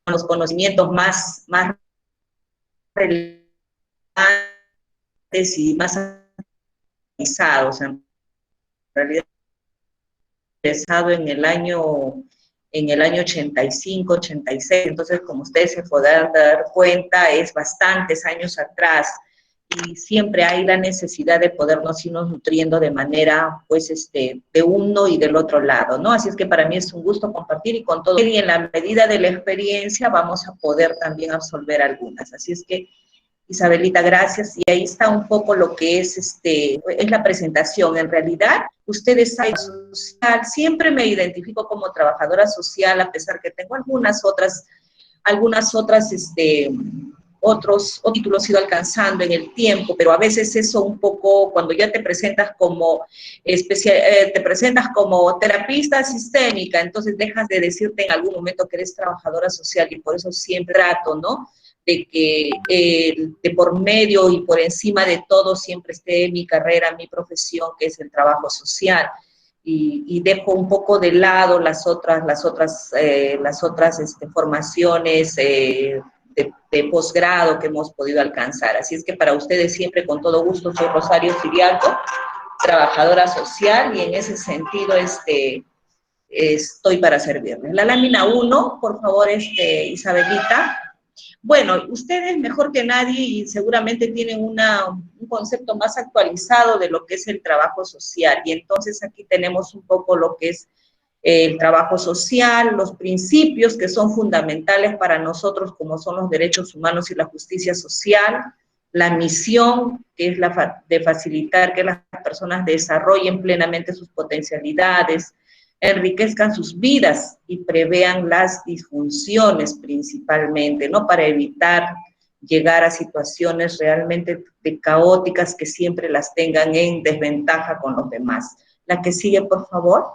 los conocimientos más relevantes y más actualizados. En realidad, empezado en el año 85, 86, entonces como ustedes se podrán dar cuenta, es bastantes años atrás, y siempre hay la necesidad de podernos irnos nutriendo de manera, pues, de uno y del otro lado, ¿no? Así es que para mí es un gusto compartir, y con todo, y en la medida de la experiencia vamos a poder también absolver algunas. Así es que, Isabelita, gracias. Y ahí está un poco lo que es la presentación. En realidad, ustedes saben, social, siempre me identifico como trabajadora social, a pesar que tengo algunas otras, otros títulos he ido alcanzando en el tiempo, pero a veces eso un poco, cuando ya te presentas como te presentas como terapista sistémica, entonces dejas de decirte en algún momento que eres trabajadora social, y por eso siempre trato, ¿no?, de que de por medio y por encima de todo siempre esté mi carrera, mi profesión, que es el trabajo social, y dejo un poco de lado las otras formaciones de posgrado que hemos podido alcanzar. Así es que para ustedes siempre, con todo gusto, soy Rosario Siriaco, trabajadora social, y en ese sentido estoy para servirles. La lámina 1, por favor, Isabelita. Bueno, ustedes mejor que nadie y seguramente tienen un concepto más actualizado de lo que es el trabajo social, y entonces aquí tenemos un poco lo que es el trabajo social, los principios que son fundamentales para nosotros, como son los derechos humanos y la justicia social, la misión, que es la de facilitar que las personas desarrollen plenamente sus potencialidades, enriquezcan sus vidas y prevean las disfunciones principalmente, ¿no?, para evitar llegar a situaciones realmente caóticas que siempre las tengan en desventaja con los demás. La que sigue, por favor.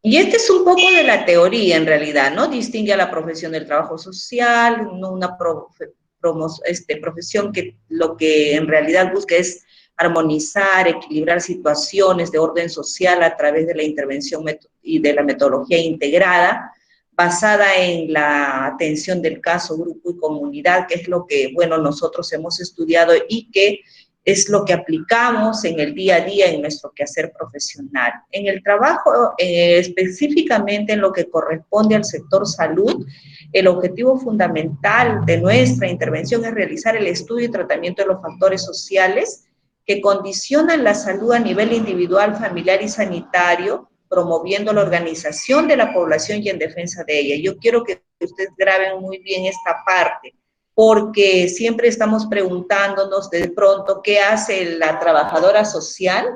Y este es un poco de la teoría, en realidad, ¿no? Distingue a la profesión del trabajo social, no una profesión que lo que en realidad busca es armonizar, equilibrar situaciones de orden social a través de la intervención y de la metodología integrada, basada en la atención del caso, grupo y comunidad, que es lo que, bueno, nosotros hemos estudiado y que es lo que aplicamos en el día a día en nuestro quehacer profesional. En el trabajo, específicamente en lo que corresponde al sector salud, el objetivo fundamental de nuestra intervención es realizar el estudio y tratamiento de los factores sociales que condicionan la salud a nivel individual, familiar y sanitario, promoviendo la organización de la población y en defensa de ella. Yo quiero que ustedes graben muy bien esta parte, porque siempre estamos preguntándonos de pronto qué hace la trabajadora social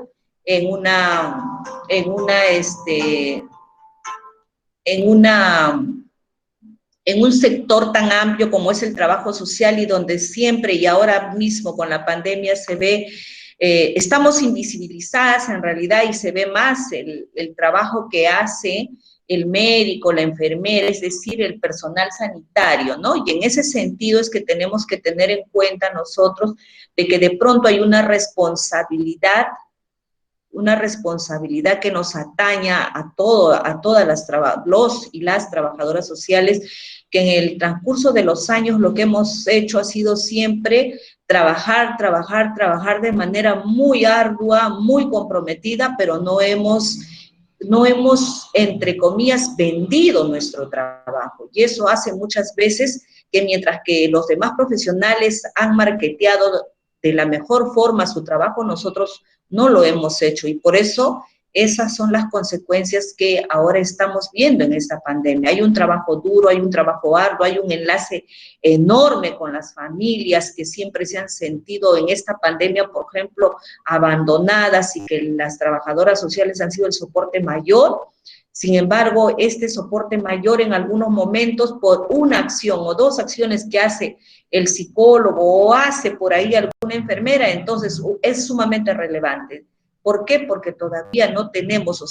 en un sector tan amplio como es el trabajo social, y donde siempre y ahora mismo con la pandemia se ve, estamos invisibilizadas en realidad, y se ve más el trabajo que hace el médico, la enfermera, es decir, el personal sanitario, ¿no? Y en ese sentido es que tenemos que tener en cuenta nosotros de que de pronto hay una responsabilidad que nos ataña a todas los y las trabajadoras sociales, que en el transcurso de los años lo que hemos hecho ha sido siempre trabajar de manera muy ardua, muy comprometida, pero no hemos, entre comillas, vendido nuestro trabajo. Y eso hace muchas veces que mientras que los demás profesionales han marketeado de la mejor forma su trabajo, nosotros no lo hemos hecho, y por eso esas son las consecuencias que ahora estamos viendo en esta pandemia. Hay un trabajo duro, hay un trabajo arduo, hay un enlace enorme con las familias que siempre se han sentido en esta pandemia, por ejemplo, abandonadas, y que las trabajadoras sociales han sido el soporte mayor. Sin embargo, este soporte mayor en algunos momentos, por una acción o dos acciones que hace el psicólogo o hace por ahí alguna enfermera, entonces es sumamente relevante. ¿Por qué? Porque todavía no tenemos,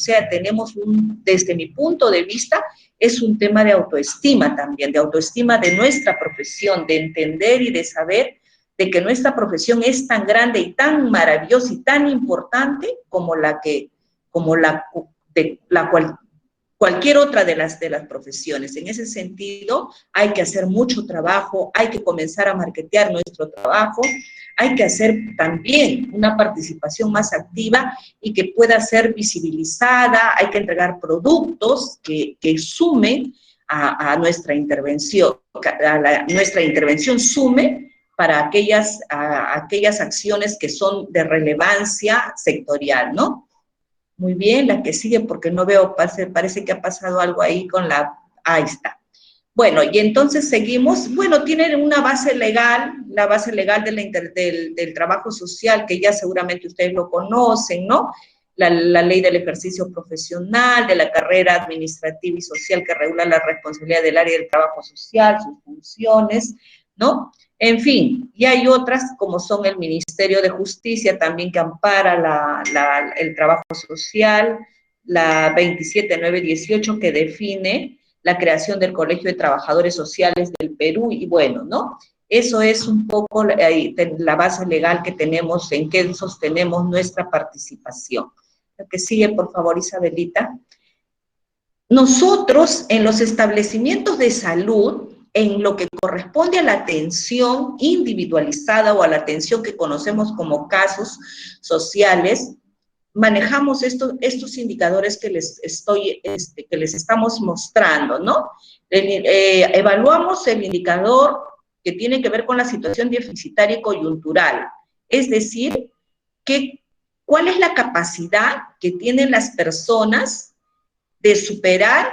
desde mi punto de vista, es un tema de autoestima también, de autoestima de nuestra profesión, de entender y de saber de que nuestra profesión es tan grande y tan maravillosa y tan importante como la cual cualquier otra de las profesiones. En ese sentido, hay que hacer mucho trabajo, hay que comenzar a marketear nuestro trabajo, hay que hacer también una participación más activa y que pueda ser visibilizada, hay que entregar productos que sumen a nuestra intervención, nuestra intervención sume para aquellas acciones que son de relevancia sectorial, ¿no? Muy bien, la que sigue, porque no veo, parece que ha pasado algo ahí con la... Ahí está. Bueno, y entonces seguimos. Bueno, tienen una base legal, la base legal del trabajo social, que ya seguramente ustedes lo conocen, ¿no? La ley del ejercicio profesional, de la carrera administrativa y social que regula la responsabilidad del área del trabajo social, sus funciones, ¿no? En fin, y hay otras como son el Ministerio de Justicia también que ampara el trabajo social, la 27918 que define la creación del Colegio de Trabajadores Sociales del Perú y bueno, ¿no? Eso es un poco la base legal que tenemos, en que sostenemos nuestra participación. La que sigue, por favor, Isabelita. Nosotros, en los establecimientos de salud, en lo que corresponde a la atención individualizada o a la atención que conocemos como casos sociales, manejamos estos indicadores que les estamos mostrando, ¿no? Evaluamos el indicador que tiene que ver con la situación deficitaria y coyuntural, es decir, ¿cuál es la capacidad que tienen las personas de superar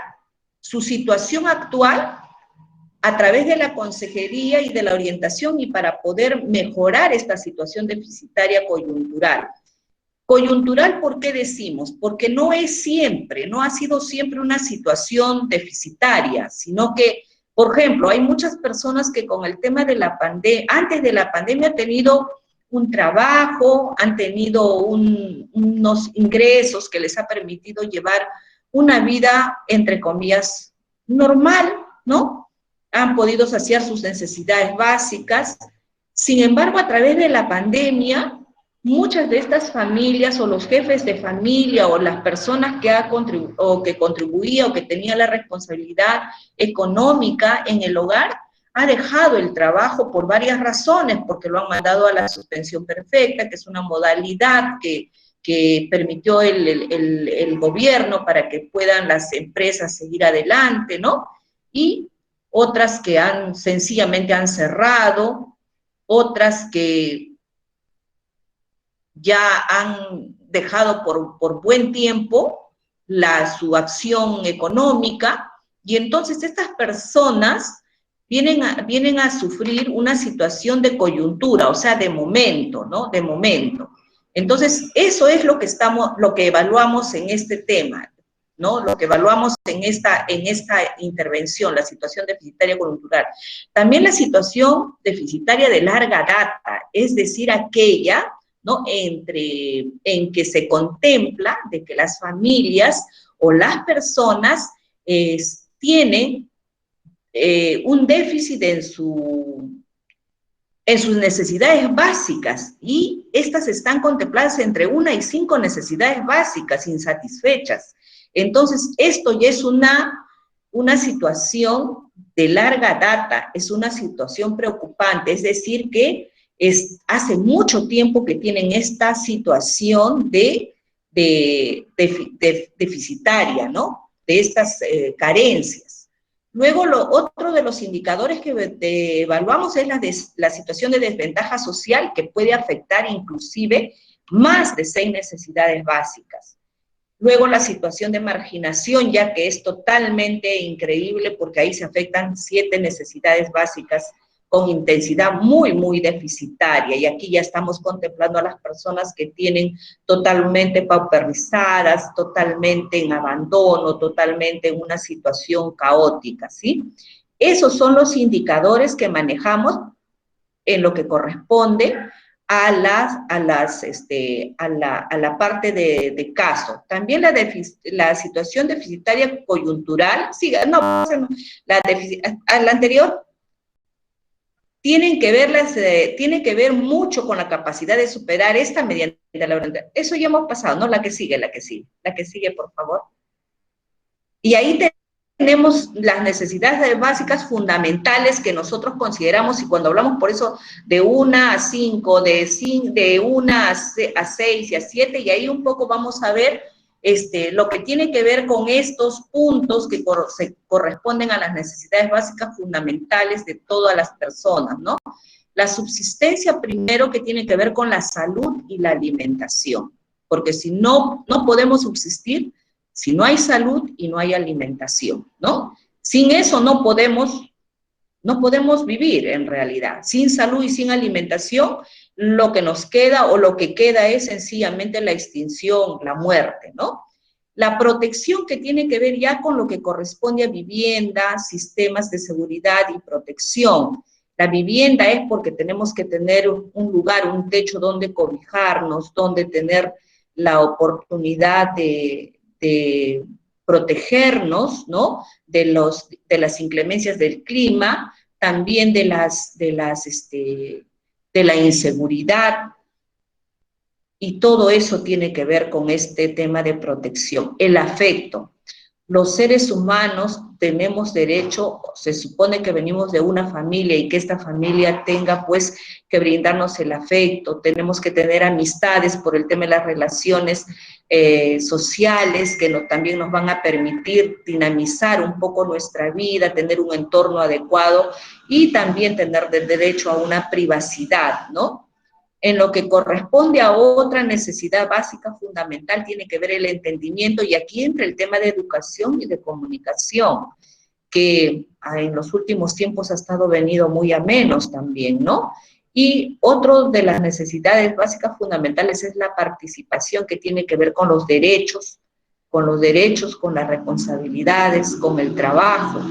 su situación actual a través de la consejería y de la orientación y para poder mejorar esta situación deficitaria coyuntural? Coyuntural, ¿por qué decimos? Porque no ha sido siempre una situación deficitaria, sino que, por ejemplo, hay muchas personas que con el tema de la pandemia, antes de la pandemia han tenido un trabajo, han tenido unos ingresos que les ha permitido llevar una vida, entre comillas, normal, ¿no? Han podido saciar sus necesidades básicas. Sin embargo, a través de la pandemia, muchas de estas familias o los jefes de familia o las personas que contribuían o que tenían la responsabilidad económica en el hogar, ha dejado el trabajo por varias razones, porque lo han mandado a la suspensión perfecta, que es una modalidad que permitió el gobierno para que puedan las empresas seguir adelante, ¿no? Y otras que sencillamente han cerrado, otras que ya han dejado por buen tiempo su acción económica, y entonces estas personas vienen a sufrir una situación de coyuntura, o sea, de momento, ¿no? De momento. Entonces, eso es lo que evaluamos en este tema, ¿no? Lo que evaluamos en esta intervención, la situación deficitaria coyuntural. También la situación deficitaria de larga data, es decir, aquella, ¿no? en que se contempla de que las familias o las personas tienen un déficit en sus necesidades básicas, y estas están contempladas entre 1 y 5 necesidades básicas insatisfechas. Entonces, esto ya es una situación de larga data, es una situación preocupante, es decir, que hace mucho tiempo que tienen esta situación deficitaria, ¿no? De estas carencias. Luego, otro de los indicadores que evaluamos es la situación de desventaja social, que puede afectar inclusive más de 6 necesidades básicas. Luego, la situación de marginación, ya que es totalmente increíble porque ahí se afectan 7 necesidades básicas con intensidad muy, muy deficitaria, y aquí ya estamos contemplando a las personas que tienen totalmente pauperizadas, totalmente en abandono, totalmente en una situación caótica, ¿sí? Esos son los indicadores que manejamos en lo que corresponde a la parte de caso. También la situación deficitaria coyuntural, la anterior, tiene que ver mucho con la capacidad de superar esta mediante la voluntad. Eso ya hemos pasado, ¿no? La que sigue, por favor. Y ahí tenemos las necesidades básicas fundamentales que nosotros consideramos, y cuando hablamos por eso de 1 a 5, de 1 a 6 y a 7, y ahí un poco vamos a ver lo que tiene que ver con estos puntos que se corresponden a las necesidades básicas fundamentales de todas las personas, ¿no? La subsistencia primero, que tiene que ver con la salud y la alimentación, porque si no, no podemos subsistir si no hay salud y no hay alimentación, ¿no? Sin eso no podemos vivir en realidad. Sin salud y sin alimentación, lo que nos queda o lo que queda es sencillamente la extinción, la muerte, ¿no? La protección, que tiene que ver ya con lo que corresponde a vivienda, sistemas de seguridad y protección. La vivienda es porque tenemos que tener un lugar, un techo donde cobijarnos, donde tener la oportunidad de protegernos, ¿no? De las inclemencias del clima, también de la inseguridad, y todo eso tiene que ver con este tema de protección. El afecto. Los seres humanos tenemos derecho, se supone que venimos de una familia y que esta familia tenga pues que brindarnos el afecto, tenemos que tener amistades por el tema de las relaciones sociales que también nos van a permitir dinamizar un poco nuestra vida, tener un entorno adecuado y también tener derecho a una privacidad, ¿no? En lo que corresponde a otra necesidad básica fundamental, tiene que ver el entendimiento, y aquí entra el tema de educación y de comunicación, que en los últimos tiempos ha estado venido muy a menos también, ¿no? Y otro de las necesidades básicas fundamentales es la participación, que tiene que ver con los derechos, con las responsabilidades, con el trabajo.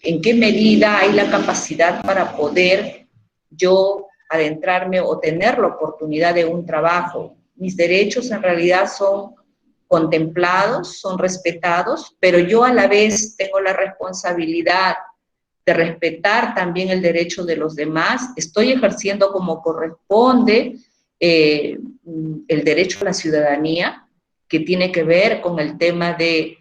¿En qué medida hay la capacidad para poder yo adentrarme o tener la oportunidad de un trabajo? Mis derechos en realidad son contemplados, son respetados, pero yo a la vez tengo la responsabilidad de respetar también el derecho de los demás, estoy ejerciendo como corresponde el derecho a la ciudadanía, que tiene que ver con el tema de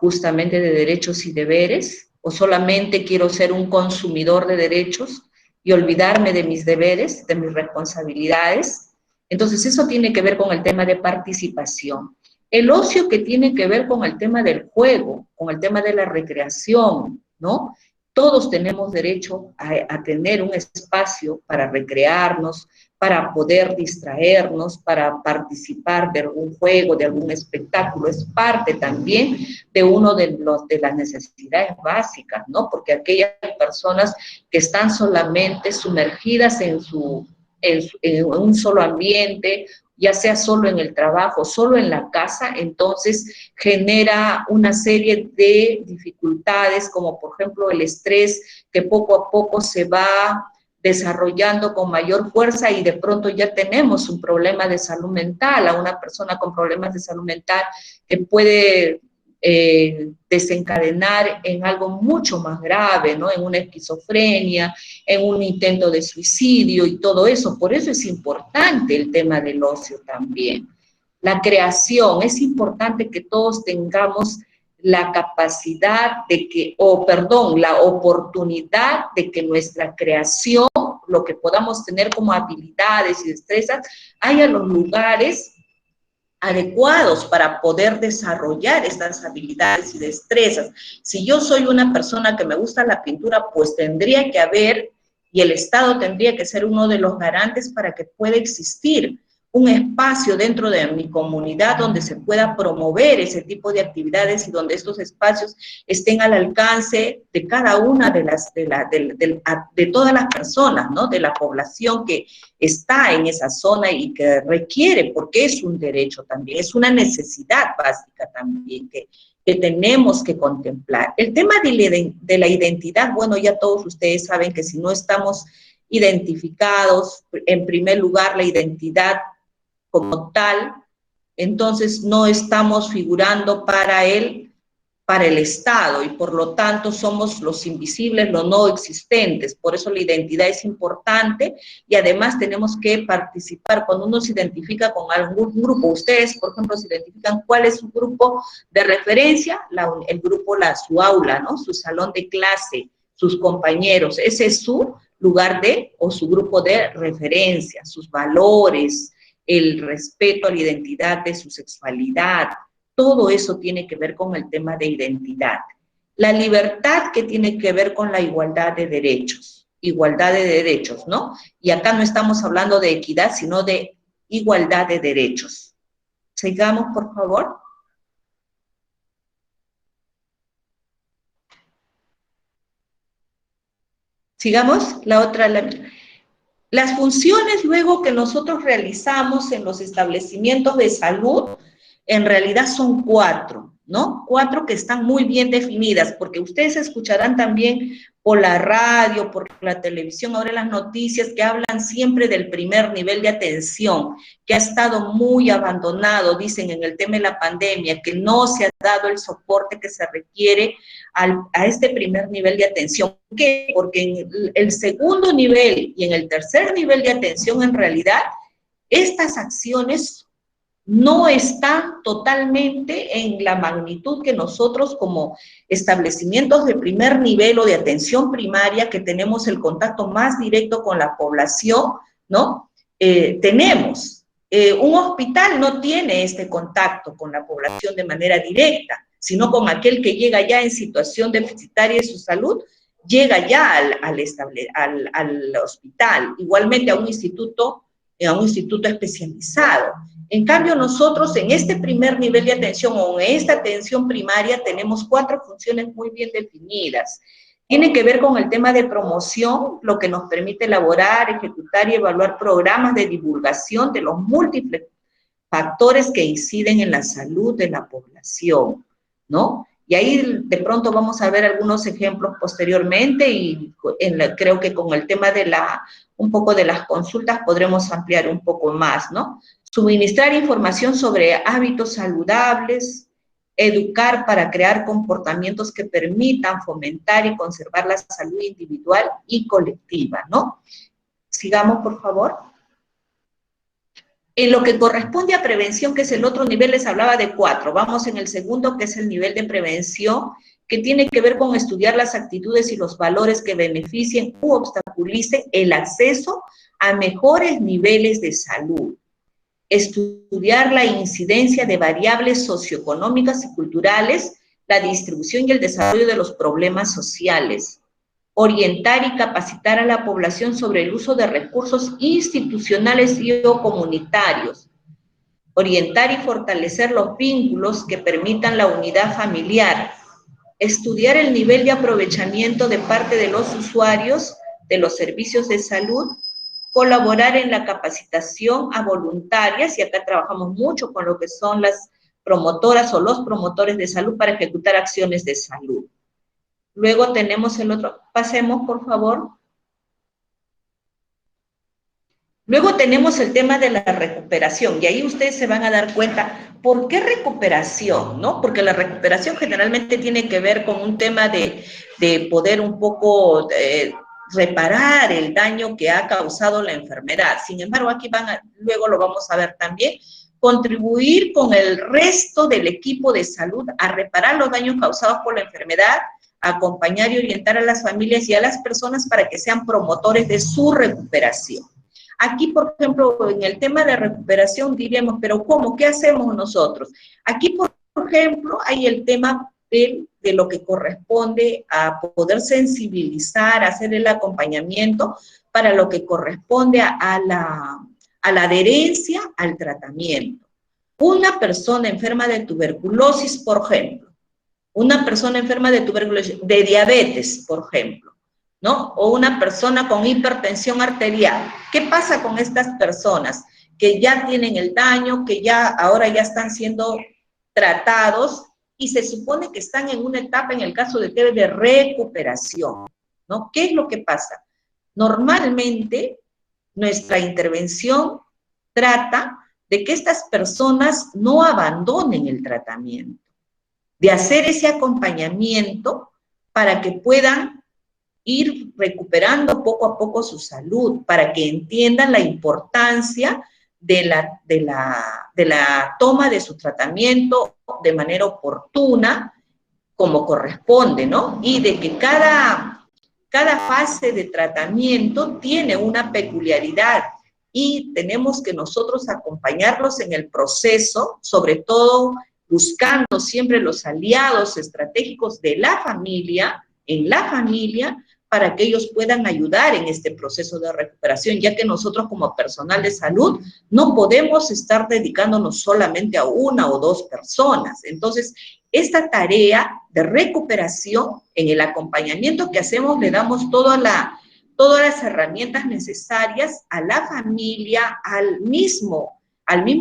justamente de derechos y deberes, o solamente quiero ser un consumidor de derechos y olvidarme de mis deberes, de mis responsabilidades. Entonces eso tiene que ver con el tema de participación. El ocio, que tiene que ver con el tema del juego, con el tema de la recreación, ¿no? Todos tenemos derecho a tener un espacio para recrearnos, para poder distraernos, para participar de algún juego, de algún espectáculo. Es parte también de uno de las necesidades básicas, ¿no? Porque aquellas personas que están solamente sumergidas en un solo ambiente, ya sea solo en el trabajo, solo en la casa, entonces genera una serie de dificultades, como por ejemplo el estrés, que poco a poco se va desarrollando con mayor fuerza, y de pronto ya tenemos un problema de salud mental, a una persona con problemas de salud mental que puede desencadenar en algo mucho más grave, ¿no? En una esquizofrenia, en un intento de suicidio y todo eso. Por eso es importante el tema del ocio también. La creación, es importante que todos tengamos la capacidad de que, la oportunidad de que nuestra creación, lo que podamos tener como habilidades y destrezas, haya los lugares adecuados para poder desarrollar estas habilidades y destrezas. Si yo soy una persona que me gusta la pintura, pues tendría que haber, y el Estado tendría que ser uno de los garantes para que pueda existir un espacio dentro de mi comunidad donde se pueda promover ese tipo de actividades y donde estos espacios estén al alcance de cada una de todas las personas, ¿no? De la población que está en esa zona y que requiere, porque es un derecho también, es una necesidad básica también que tenemos que contemplar. El tema de la identidad, bueno, ya todos ustedes saben que si no estamos identificados, en primer lugar, la identidad como tal, entonces no estamos figurando para el para el Estado y por lo tanto somos los invisibles, los no existentes. Por eso la identidad es importante y además tenemos que participar. Cuando uno se identifica con algún grupo, ustedes, por ejemplo, se identifican cuál es su grupo de referencia, el grupo, su aula, ¿no? Su salón de clase, sus compañeros, ese es su lugar o su grupo de referencia, sus valores, el respeto a la identidad de su sexualidad. Todo eso tiene que ver con el tema de identidad. La libertad, que tiene que ver con la igualdad de derechos, ¿no? Y acá no estamos hablando de equidad, sino de igualdad de derechos. Sigamos, por favor. Sigamos, las funciones luego que nosotros realizamos en los establecimientos de salud, en realidad son 4, ¿no? 4 que están muy bien definidas, porque ustedes escucharán también por la radio, por la televisión, ahora en las noticias, que hablan siempre del primer nivel de atención, que ha estado muy abandonado, dicen en el tema de la pandemia, que no se ha dado el soporte que se requiere a este primer nivel de atención. ¿Por qué? Porque en el segundo nivel y en el tercer nivel de atención, en realidad, estas acciones no están totalmente en la magnitud que nosotros como establecimientos de primer nivel o de atención primaria, que tenemos el contacto más directo con la población, ¿no? Tenemos. Un hospital no tiene este contacto con la población de manera directa, sino con aquel que llega ya en situación deficitaria de su salud, llega ya al hospital, igualmente a un instituto especializado. En cambio, nosotros en este primer nivel de atención o en esta atención primaria tenemos 4 funciones muy bien definidas. Tiene que ver con el tema de promoción, lo que nos permite elaborar, ejecutar y evaluar programas de divulgación de los múltiples factores que inciden en la salud de la población, ¿no? Y ahí de pronto vamos a ver algunos ejemplos posteriormente y creo que con el tema de un poco de las consultas podremos ampliar un poco más, ¿no? Suministrar información sobre hábitos saludables, educar para crear comportamientos que permitan fomentar y conservar la salud individual y colectiva, ¿no? Sigamos, por favor. En lo que corresponde a prevención, que es el otro nivel, les hablaba de 4. Vamos en el segundo, que es el nivel de prevención, que tiene que ver con estudiar las actitudes y los valores que beneficien u obstaculicen el acceso a mejores niveles de salud. Estudiar la incidencia de variables socioeconómicas y culturales, la distribución y el desarrollo de los problemas sociales. Orientar y capacitar a la población sobre el uso de recursos institucionales y o comunitarios. Orientar y fortalecer los vínculos que permitan la unidad familiar. Estudiar el nivel de aprovechamiento de parte de los usuarios de los servicios de salud. Colaborar en la capacitación a voluntarias, y acá trabajamos mucho con lo que son las promotoras o los promotores de salud para ejecutar acciones de salud. Luego tenemos el otro, pasemos por favor. Luego tenemos el tema de la recuperación, y ahí ustedes se van a dar cuenta, ¿por qué recuperación? ¿No? Porque la recuperación generalmente tiene que ver con un tema de poder un poco reparar el daño que ha causado la enfermedad. Sin embargo, aquí luego lo vamos a ver también, contribuir con el resto del equipo de salud a reparar los daños causados por la enfermedad, acompañar y orientar a las familias y a las personas para que sean promotores de su recuperación. Aquí, por ejemplo, en el tema de recuperación diríamos, pero ¿cómo? ¿Qué hacemos nosotros? Aquí, por ejemplo, hay el tema de lo que corresponde a poder sensibilizar, hacer el acompañamiento para lo que corresponde a la adherencia al tratamiento. Una persona enferma de tuberculosis, por ejemplo, una persona enferma de tuberculosis, de diabetes, por ejemplo, ¿no? O una persona con hipertensión arterial. ¿Qué pasa con estas personas que ya tienen el daño, que ahora ya están siendo tratados y se supone que están en una etapa, en el caso de TB, de recuperación, ¿no? ¿Qué es lo que pasa? Normalmente, nuestra intervención trata de que estas personas no abandonen el tratamiento, de hacer ese acompañamiento para que puedan ir recuperando poco a poco su salud, para que entiendan la importancia de la toma de su tratamiento de manera oportuna, como corresponde, ¿no? Y de que cada fase de tratamiento tiene una peculiaridad y tenemos que nosotros acompañarlos en el proceso, sobre todo buscando siempre los aliados estratégicos de la familia, en la familia, para que ellos puedan ayudar en este proceso de recuperación, ya que nosotros como personal de salud no podemos estar dedicándonos solamente a una o dos personas. Entonces, esta tarea de recuperación, en el acompañamiento que hacemos, le damos todas las herramientas necesarias a la familia, al mismo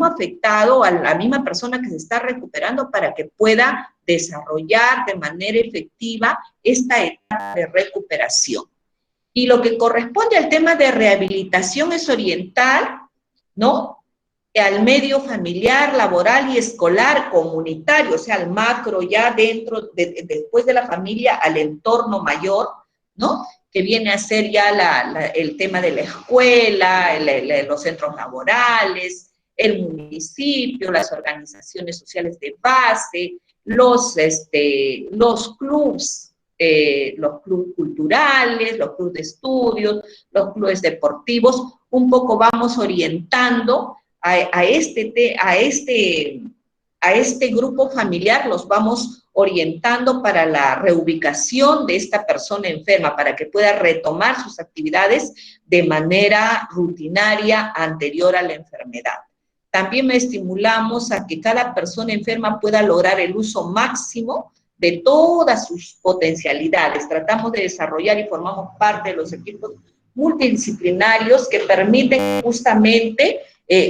afectado, a la misma persona que se está recuperando, para que pueda desarrollar de manera efectiva esta etapa de recuperación. Y lo que corresponde al tema de rehabilitación es orientar, ¿no?, al medio familiar, laboral y escolar, comunitario, o sea, al macro, ya después de la familia, al entorno mayor, ¿no?, que viene a ser ya el tema de la escuela, los centros laborales, el municipio, las organizaciones sociales de base, los clubs culturales, los clubes de estudios, los clubes deportivos. Un poco vamos orientando a este grupo familiar, los vamos orientando para la reubicación de esta persona enferma, para que pueda retomar sus actividades de manera rutinaria anterior a la enfermedad. También estimulamos a que cada persona enferma pueda lograr el uso máximo de todas sus potencialidades. Tratamos de desarrollar y formamos parte de los equipos multidisciplinarios que permiten justamente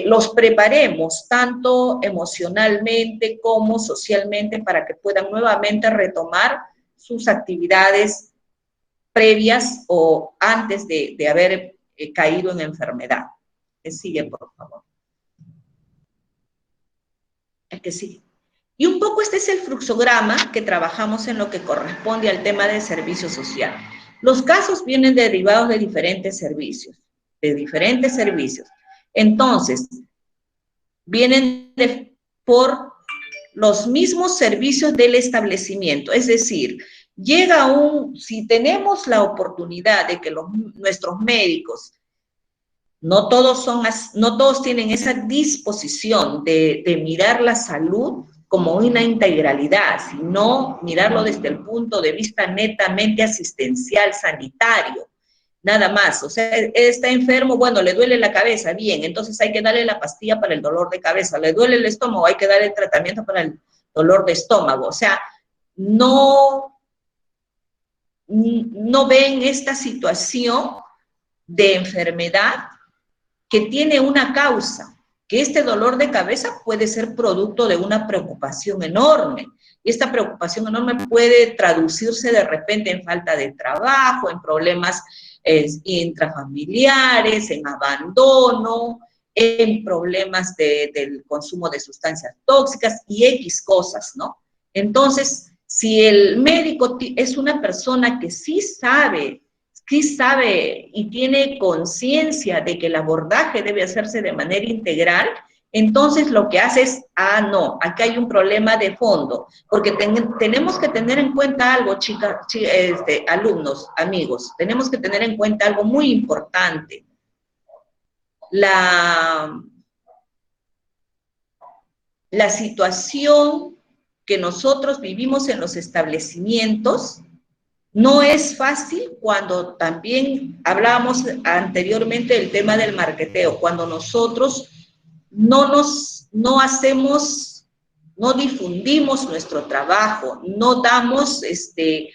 los preparemos tanto emocionalmente como socialmente para que puedan nuevamente retomar sus actividades previas o antes de haber caído en enfermedad. Sigue, por favor. El que sigue. Y un poco este es el fluxograma que trabajamos en lo que corresponde al tema de servicio social. Los casos vienen derivados de diferentes servicios, Entonces, vienen por los mismos servicios del establecimiento, es decir, si tenemos la oportunidad de que nuestros médicos, no todos tienen esa disposición de mirar la salud como una integralidad, sino mirarlo desde el punto de vista netamente asistencial, sanitario, nada más. O sea, está enfermo, bueno, le duele la cabeza, bien, entonces hay que darle la pastilla para el dolor de cabeza, le duele el estómago, hay que darle el tratamiento para el dolor de estómago. O sea, no ven esta situación de enfermedad que tiene una causa, que este dolor de cabeza puede ser producto de una preocupación enorme. Y esta preocupación enorme puede traducirse de repente en falta de trabajo, en problemas intrafamiliares, en abandono, en problemas del consumo de sustancias tóxicas y X cosas, ¿no? Entonces, si el médico es una persona que sí sabe y tiene conciencia de que el abordaje debe hacerse de manera integral, entonces lo que hace es, no, aquí hay un problema de fondo, porque tenemos que tener en cuenta algo, alumnos, amigos, tenemos que tener en cuenta algo muy importante. La situación que nosotros vivimos en los establecimientos no es fácil cuando también hablábamos anteriormente del tema del marketeo, cuando nosotros no difundimos nuestro trabajo, no damos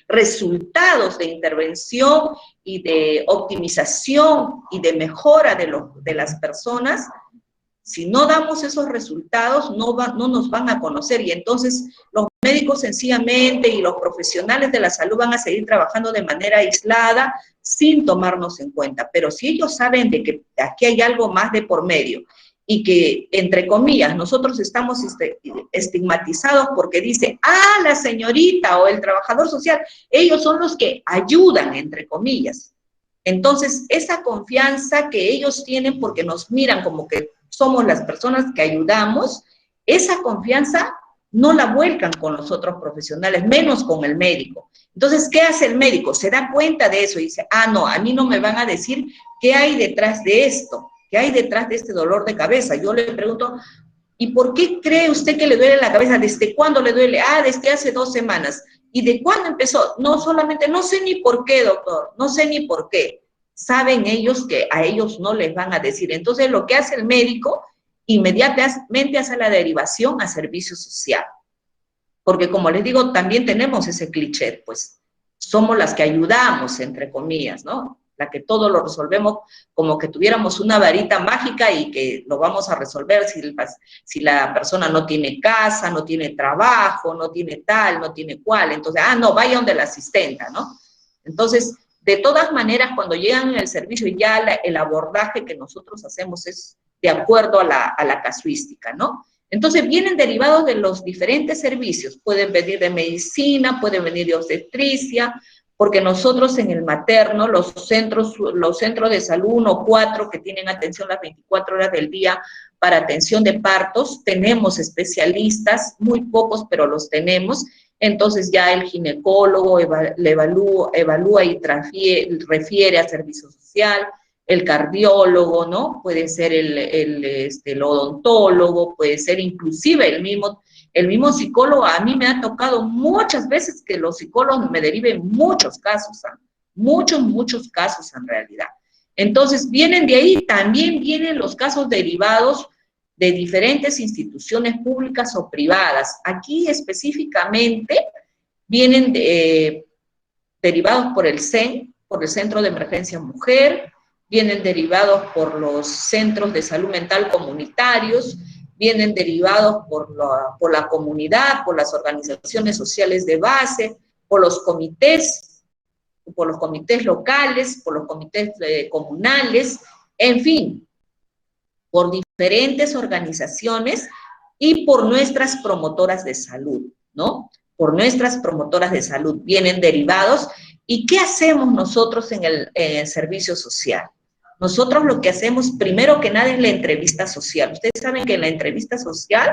resultados de intervención y de optimización y de mejora de las personas. Si no damos esos resultados, no nos van a conocer, y entonces los médicos sencillamente y los profesionales de la salud van a seguir trabajando de manera aislada sin tomarnos en cuenta. Pero si ellos saben de que aquí hay algo más de por medio y que, entre comillas, nosotros estamos estigmatizados porque dice, ah, la señorita o el trabajador social, ellos son los que ayudan, entre comillas. Entonces, esa confianza que ellos tienen porque nos miran como que somos las personas que ayudamos, esa confianza no la vuelcan con los otros profesionales, menos con el médico. Entonces, ¿qué hace el médico? Se da cuenta de eso y dice, ah, no, a mí no me van a decir qué hay detrás de esto, qué hay detrás de este dolor de cabeza. Yo le pregunto, ¿y por qué cree usted que le duele la cabeza? ¿Desde cuándo le duele? Ah, desde hace 2 semanas. ¿Y de cuándo empezó? No solamente, no sé ni por qué, doctor, no sé ni por qué. Saben ellos que a ellos no les van a decir. Entonces, lo que hace el médico, inmediatamente hace la derivación a servicio social. Porque como les digo, también tenemos ese cliché, pues somos las que ayudamos, entre comillas, ¿no? La que todo lo resolvemos como que tuviéramos una varita mágica y que lo vamos a resolver si la persona no tiene casa, no tiene trabajo, no tiene tal, no tiene cual. Entonces, ah, no, vaya donde la asistenta, ¿no? Entonces, de todas maneras, cuando llegan en el servicio, ya el abordaje que nosotros hacemos es de acuerdo a la casuística, ¿no? Entonces vienen derivados de los diferentes servicios, pueden venir de medicina, pueden venir de obstetricia, porque nosotros en el materno, los centros de salud 1 o 4 que tienen atención las 24 horas del día para atención de partos, tenemos especialistas, muy pocos, pero los tenemos. Entonces ya el ginecólogo evalúa y refiere a servicio social, el cardiólogo, ¿no? Puede ser el odontólogo, puede ser inclusive el mismo psicólogo. A mí me ha tocado muchas veces que los psicólogos me deriven muchos casos, ¿eh? Muchos casos en realidad. Entonces, vienen de ahí, también vienen los casos derivados de diferentes instituciones públicas o privadas. Aquí específicamente vienen derivados por el CEN, por el Centro de Emergencia Mujer, vienen derivados por los centros de salud mental comunitarios, vienen derivados por la comunidad, por las organizaciones sociales de base, por los comités locales, por los comités comunales, en fin, por diferentes organizaciones y por nuestras promotoras de salud, ¿no? Por nuestras promotoras de salud vienen derivados. ¿Y qué hacemos nosotros en el servicio social? Nosotros lo que hacemos, primero que nada, es la entrevista social. Ustedes saben que en la entrevista social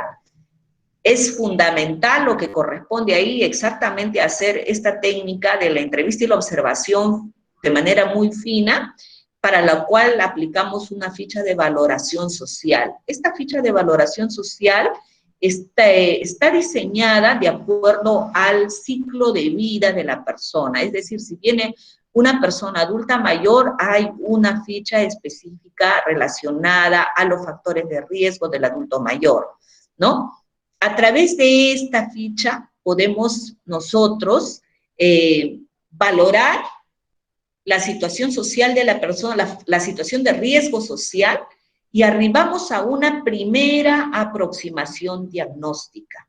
es fundamental lo que corresponde ahí exactamente hacer esta técnica de la entrevista y la observación de manera muy fina, para la cual aplicamos una ficha de valoración social. Esta ficha de valoración social está diseñada de acuerdo al ciclo de vida de la persona. Es decir, si viene una persona adulta mayor, hay una ficha específica relacionada a los factores de riesgo del adulto mayor, ¿no? A través de esta ficha podemos nosotros valorar la situación social de la persona, la situación de riesgo social, y arribamos a una primera aproximación diagnóstica.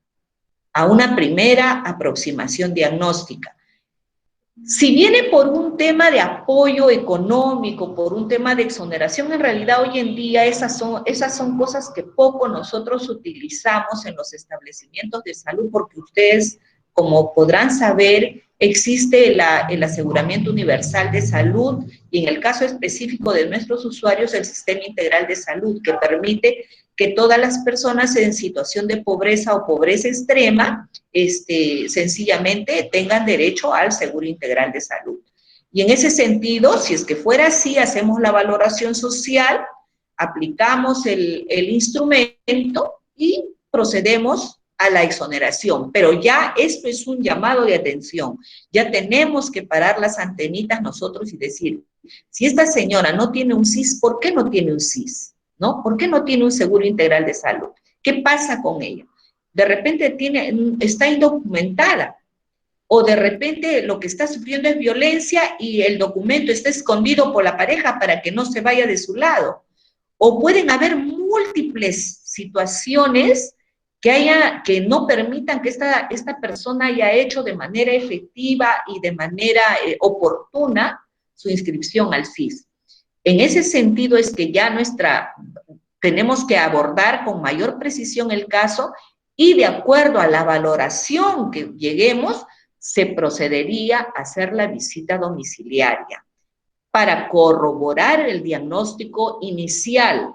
Si viene por un tema de apoyo económico, por un tema de exoneración, en realidad hoy en día esas son cosas que poco nosotros utilizamos en los establecimientos de salud, porque ustedes, como podrán saber, existe el aseguramiento universal de salud y en el caso específico de nuestros usuarios, el sistema integral de salud, que permite que todas las personas en situación de pobreza o pobreza extrema, sencillamente tengan derecho al seguro integral de salud. Y en ese sentido, si es que fuera así, hacemos la valoración social, aplicamos el instrumento y procedemos a la exoneración. Pero ya esto es un llamado de atención. Ya tenemos que parar las antenitas nosotros y decir, si esta señora no tiene un SIS, ¿por qué no tiene un SIS? ¿No? ¿Por qué no tiene un seguro integral de salud? ¿Qué pasa con ella? De repente está indocumentada, o de repente lo que está sufriendo es violencia y el documento está escondido por la pareja para que no se vaya de su lado. O pueden haber múltiples situaciones que no permitan que esta persona haya hecho de manera efectiva y de manera oportuna su inscripción al SIS. En ese sentido es que ya tenemos que abordar con mayor precisión el caso y de acuerdo a la valoración que lleguemos, se procedería a hacer la visita domiciliaria para corroborar el diagnóstico inicial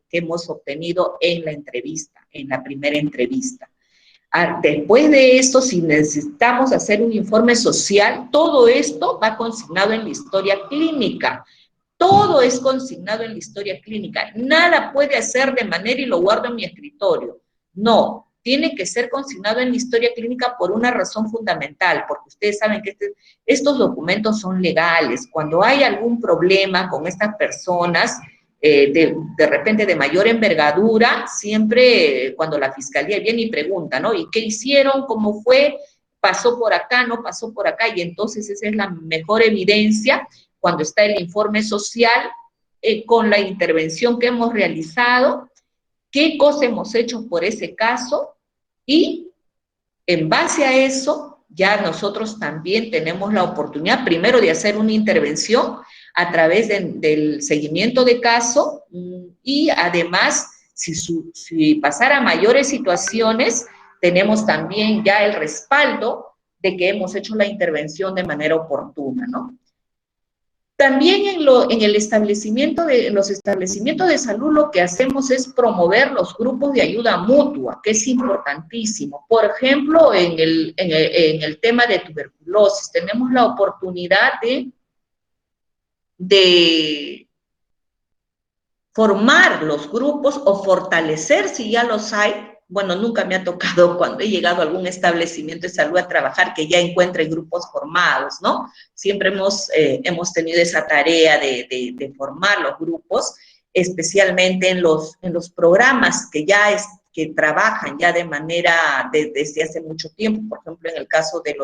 que hemos obtenido en la entrevista, en la primera entrevista. Después de esto, si necesitamos hacer un informe social, todo esto va consignado en la historia clínica. Todo es consignado en la historia clínica. Nada puede hacer de manera y lo guardo en mi escritorio. No, tiene que ser consignado en la historia clínica por una razón fundamental, porque ustedes saben que estos documentos son legales. Cuando hay algún problema con estas personas, de repente de mayor envergadura, siempre cuando la fiscalía viene y pregunta, ¿no? ¿Y qué hicieron? ¿Cómo fue? ¿Pasó por acá? ¿No pasó por acá? Y entonces esa es la mejor evidencia cuando está el informe social con la intervención que hemos realizado, qué cosa hemos hecho por ese caso y en base a eso ya nosotros también tenemos la oportunidad primero de hacer una intervención a través del seguimiento de caso y además si pasara mayores situaciones tenemos también ya el respaldo de que hemos hecho la intervención de manera oportuna, ¿no? También en los establecimientos de salud lo que hacemos es promover los grupos de ayuda mutua, que es importantísimo. Por ejemplo, en el tema de tuberculosis, tenemos la oportunidad de formar los grupos o fortalecer si ya los hay. Bueno, nunca me ha tocado cuando he llegado a algún establecimiento de salud a trabajar que ya encuentre grupos formados, ¿no? Siempre hemos tenido esa tarea de formar los grupos, especialmente en los programas que trabajan ya de manera desde hace mucho tiempo, por ejemplo, en el caso de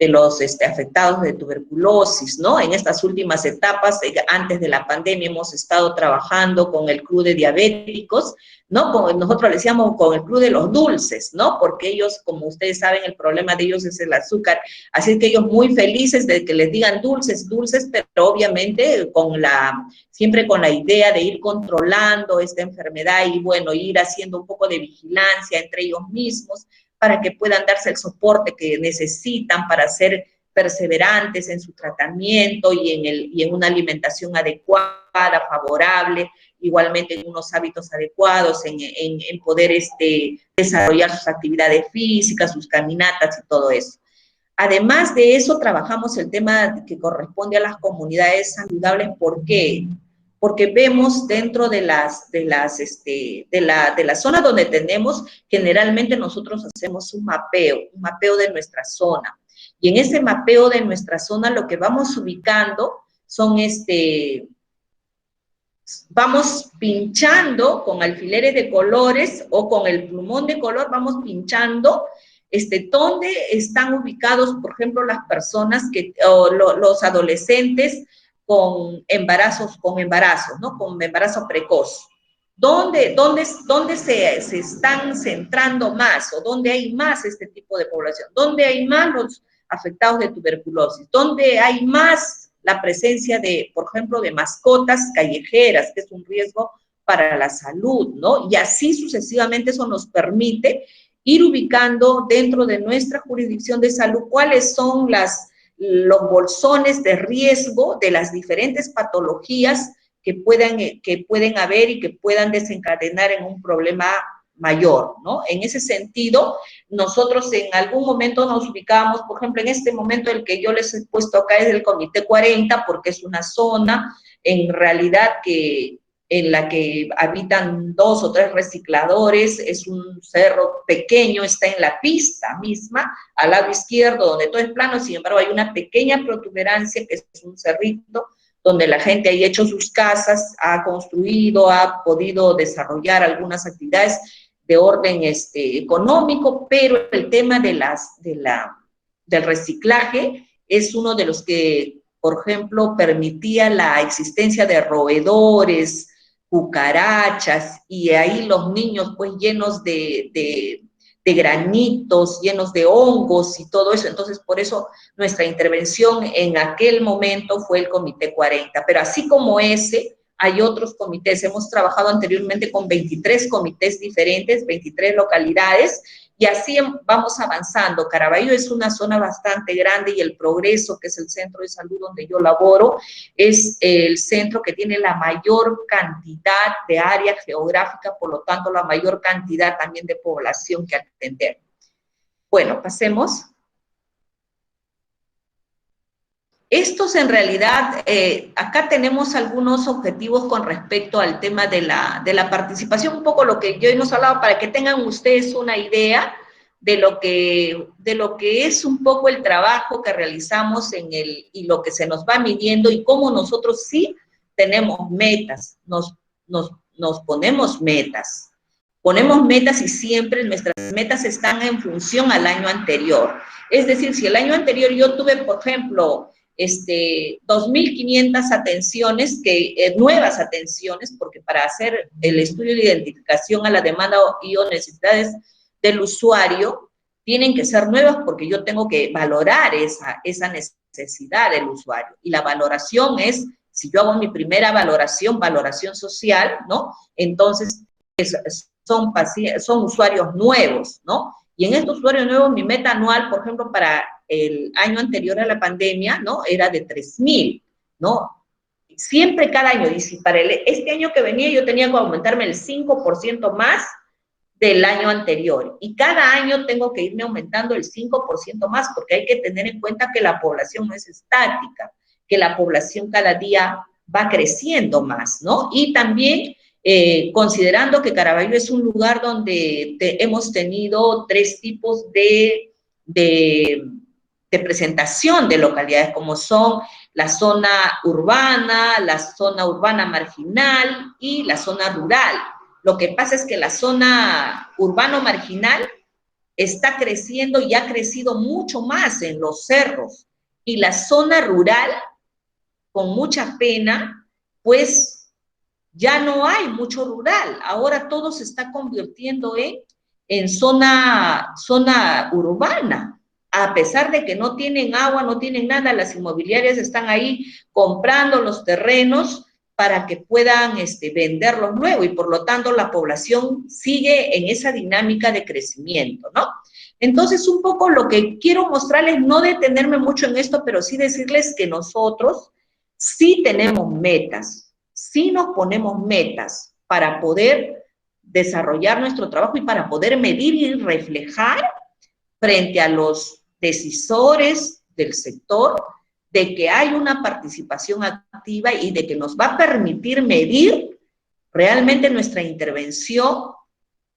los afectados de tuberculosis, ¿no? En estas últimas etapas, antes de la pandemia, hemos estado trabajando con el club de diabéticos, ¿no? Nosotros le decíamos con el club de los dulces, ¿no? Porque ellos, como ustedes saben, el problema de ellos es el azúcar, así que ellos muy felices de que les digan dulces, dulces, pero obviamente siempre con la idea de ir controlando esta enfermedad y, bueno, ir haciendo un poco de vigilancia entre ellos mismos, para que puedan darse el soporte que necesitan para ser perseverantes en su tratamiento y en una alimentación adecuada, favorable, igualmente en unos hábitos adecuados, en poder desarrollar sus actividades físicas, sus caminatas y todo eso. Además de eso, trabajamos el tema que corresponde a las comunidades saludables. ¿Por qué? Porque vemos dentro de la zona donde tenemos, generalmente nosotros hacemos un mapeo de nuestra zona. Y en ese mapeo de nuestra zona lo que vamos ubicando son vamos pinchando con alfileres de colores o con el plumón de color, vamos pinchando dónde están ubicados, por ejemplo, las personas los adolescentes con embarazos, ¿no? Con embarazo precoz. ¿Dónde se están centrando más o dónde hay más este tipo de población? ¿Dónde hay más los afectados de tuberculosis? ¿Dónde hay más la presencia por ejemplo, de mascotas callejeras, que es un riesgo para la salud, ¿no? Y así sucesivamente eso nos permite ir ubicando dentro de nuestra jurisdicción de salud cuáles son los bolsones de riesgo de las diferentes patologías que pueden haber y que puedan desencadenar en un problema mayor, ¿no? En ese sentido, nosotros en algún momento nos ubicábamos, por ejemplo, en este momento el que yo les he puesto acá es el Comité 40, porque es una zona en realidad en la que habitan 2 o 3 recicladores, es un cerro pequeño, está en la pista misma, al lado izquierdo, donde todo es plano, sin embargo hay una pequeña protuberancia que es un cerrito, donde la gente ha hecho sus casas, ha construido, ha podido desarrollar algunas actividades de orden económico, pero el tema del reciclaje es uno de los que, por ejemplo, permitía la existencia de roedores, cucarachas, y ahí los niños pues llenos de granitos, llenos de hongos y todo eso. Entonces, por eso nuestra intervención en aquel momento fue el Comité 40. Pero así como ese, hay otros comités. Hemos trabajado anteriormente con 23 comités diferentes, 23 localidades, y así vamos avanzando. Caraballo es una zona bastante grande y el Progreso, que es el centro de salud donde yo laboro, es el centro que tiene la mayor cantidad de área geográfica, por lo tanto, la mayor cantidad también de población que atender. Bueno, pasemos. Estos en realidad, acá tenemos algunos objetivos con respecto al tema de la participación, un poco lo que yo hemos hablado, para que tengan ustedes una idea de lo que es un poco el trabajo que realizamos y lo que se nos va midiendo y cómo nosotros sí tenemos metas, nos ponemos metas. Ponemos metas y siempre nuestras metas están en función al año anterior. Es decir, si el año anterior yo tuve, por ejemplo, 2.500 atenciones, nuevas atenciones, porque para hacer el estudio de identificación a la demanda y o necesidades del usuario, tienen que ser nuevas porque yo tengo que valorar esa necesidad del usuario. Y la valoración es, si yo hago mi primera valoración social, ¿no? Entonces, son usuarios nuevos, ¿no? Y en estos usuarios nuevos, mi meta anual, por ejemplo, para el año anterior a la pandemia, ¿no? Era de 3.000, ¿no? Siempre cada año, y si para este año que venía yo tenía que aumentarme el 5% más del año anterior. Y cada año tengo que irme aumentando el 5% más, porque hay que tener en cuenta que la población no es estática, que la población cada día va creciendo más, ¿no? Y también considerando que Caraballo es un lugar donde hemos tenido 3 tipos de presentación de localidades, como son la zona urbana marginal y la zona rural. Lo que pasa es que la zona urbano-marginal está creciendo y ha crecido mucho más en los cerros. Y la zona rural, con mucha pena, pues ya no hay mucho rural. Ahora todo se está convirtiendo en zona urbana. A pesar de que no tienen agua, no tienen nada, las inmobiliarias están ahí comprando los terrenos para que puedan venderlos luego, y por lo tanto la población sigue en esa dinámica de crecimiento, ¿no? Entonces, un poco lo que quiero mostrarles, no detenerme mucho en esto, pero sí decirles que nosotros sí tenemos metas, sí nos ponemos metas para poder desarrollar nuestro trabajo y para poder medir y reflejar frente a los decisores del sector de que hay una participación activa y de que nos va a permitir medir realmente nuestra intervención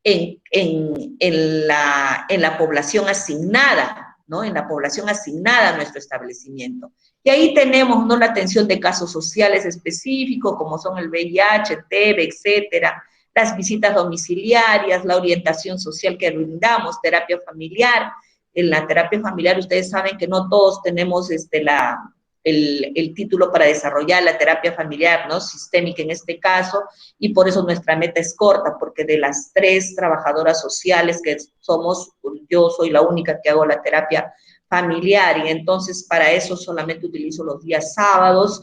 en la población asignada, ¿no? En la población asignada a nuestro establecimiento. Y ahí tenemos, ¿no?, la atención de casos sociales específicos, como son el VIH, TB, etcétera, las visitas domiciliarias, la orientación social que brindamos, terapia familiar. En la terapia familiar ustedes saben que no todos tenemos el título para desarrollar la terapia familiar, ¿no?, sistémica en este caso, y por eso nuestra meta es corta, porque de las 3 trabajadoras sociales que somos, yo soy la única que hago la terapia familiar, y entonces para eso solamente utilizo los días sábados.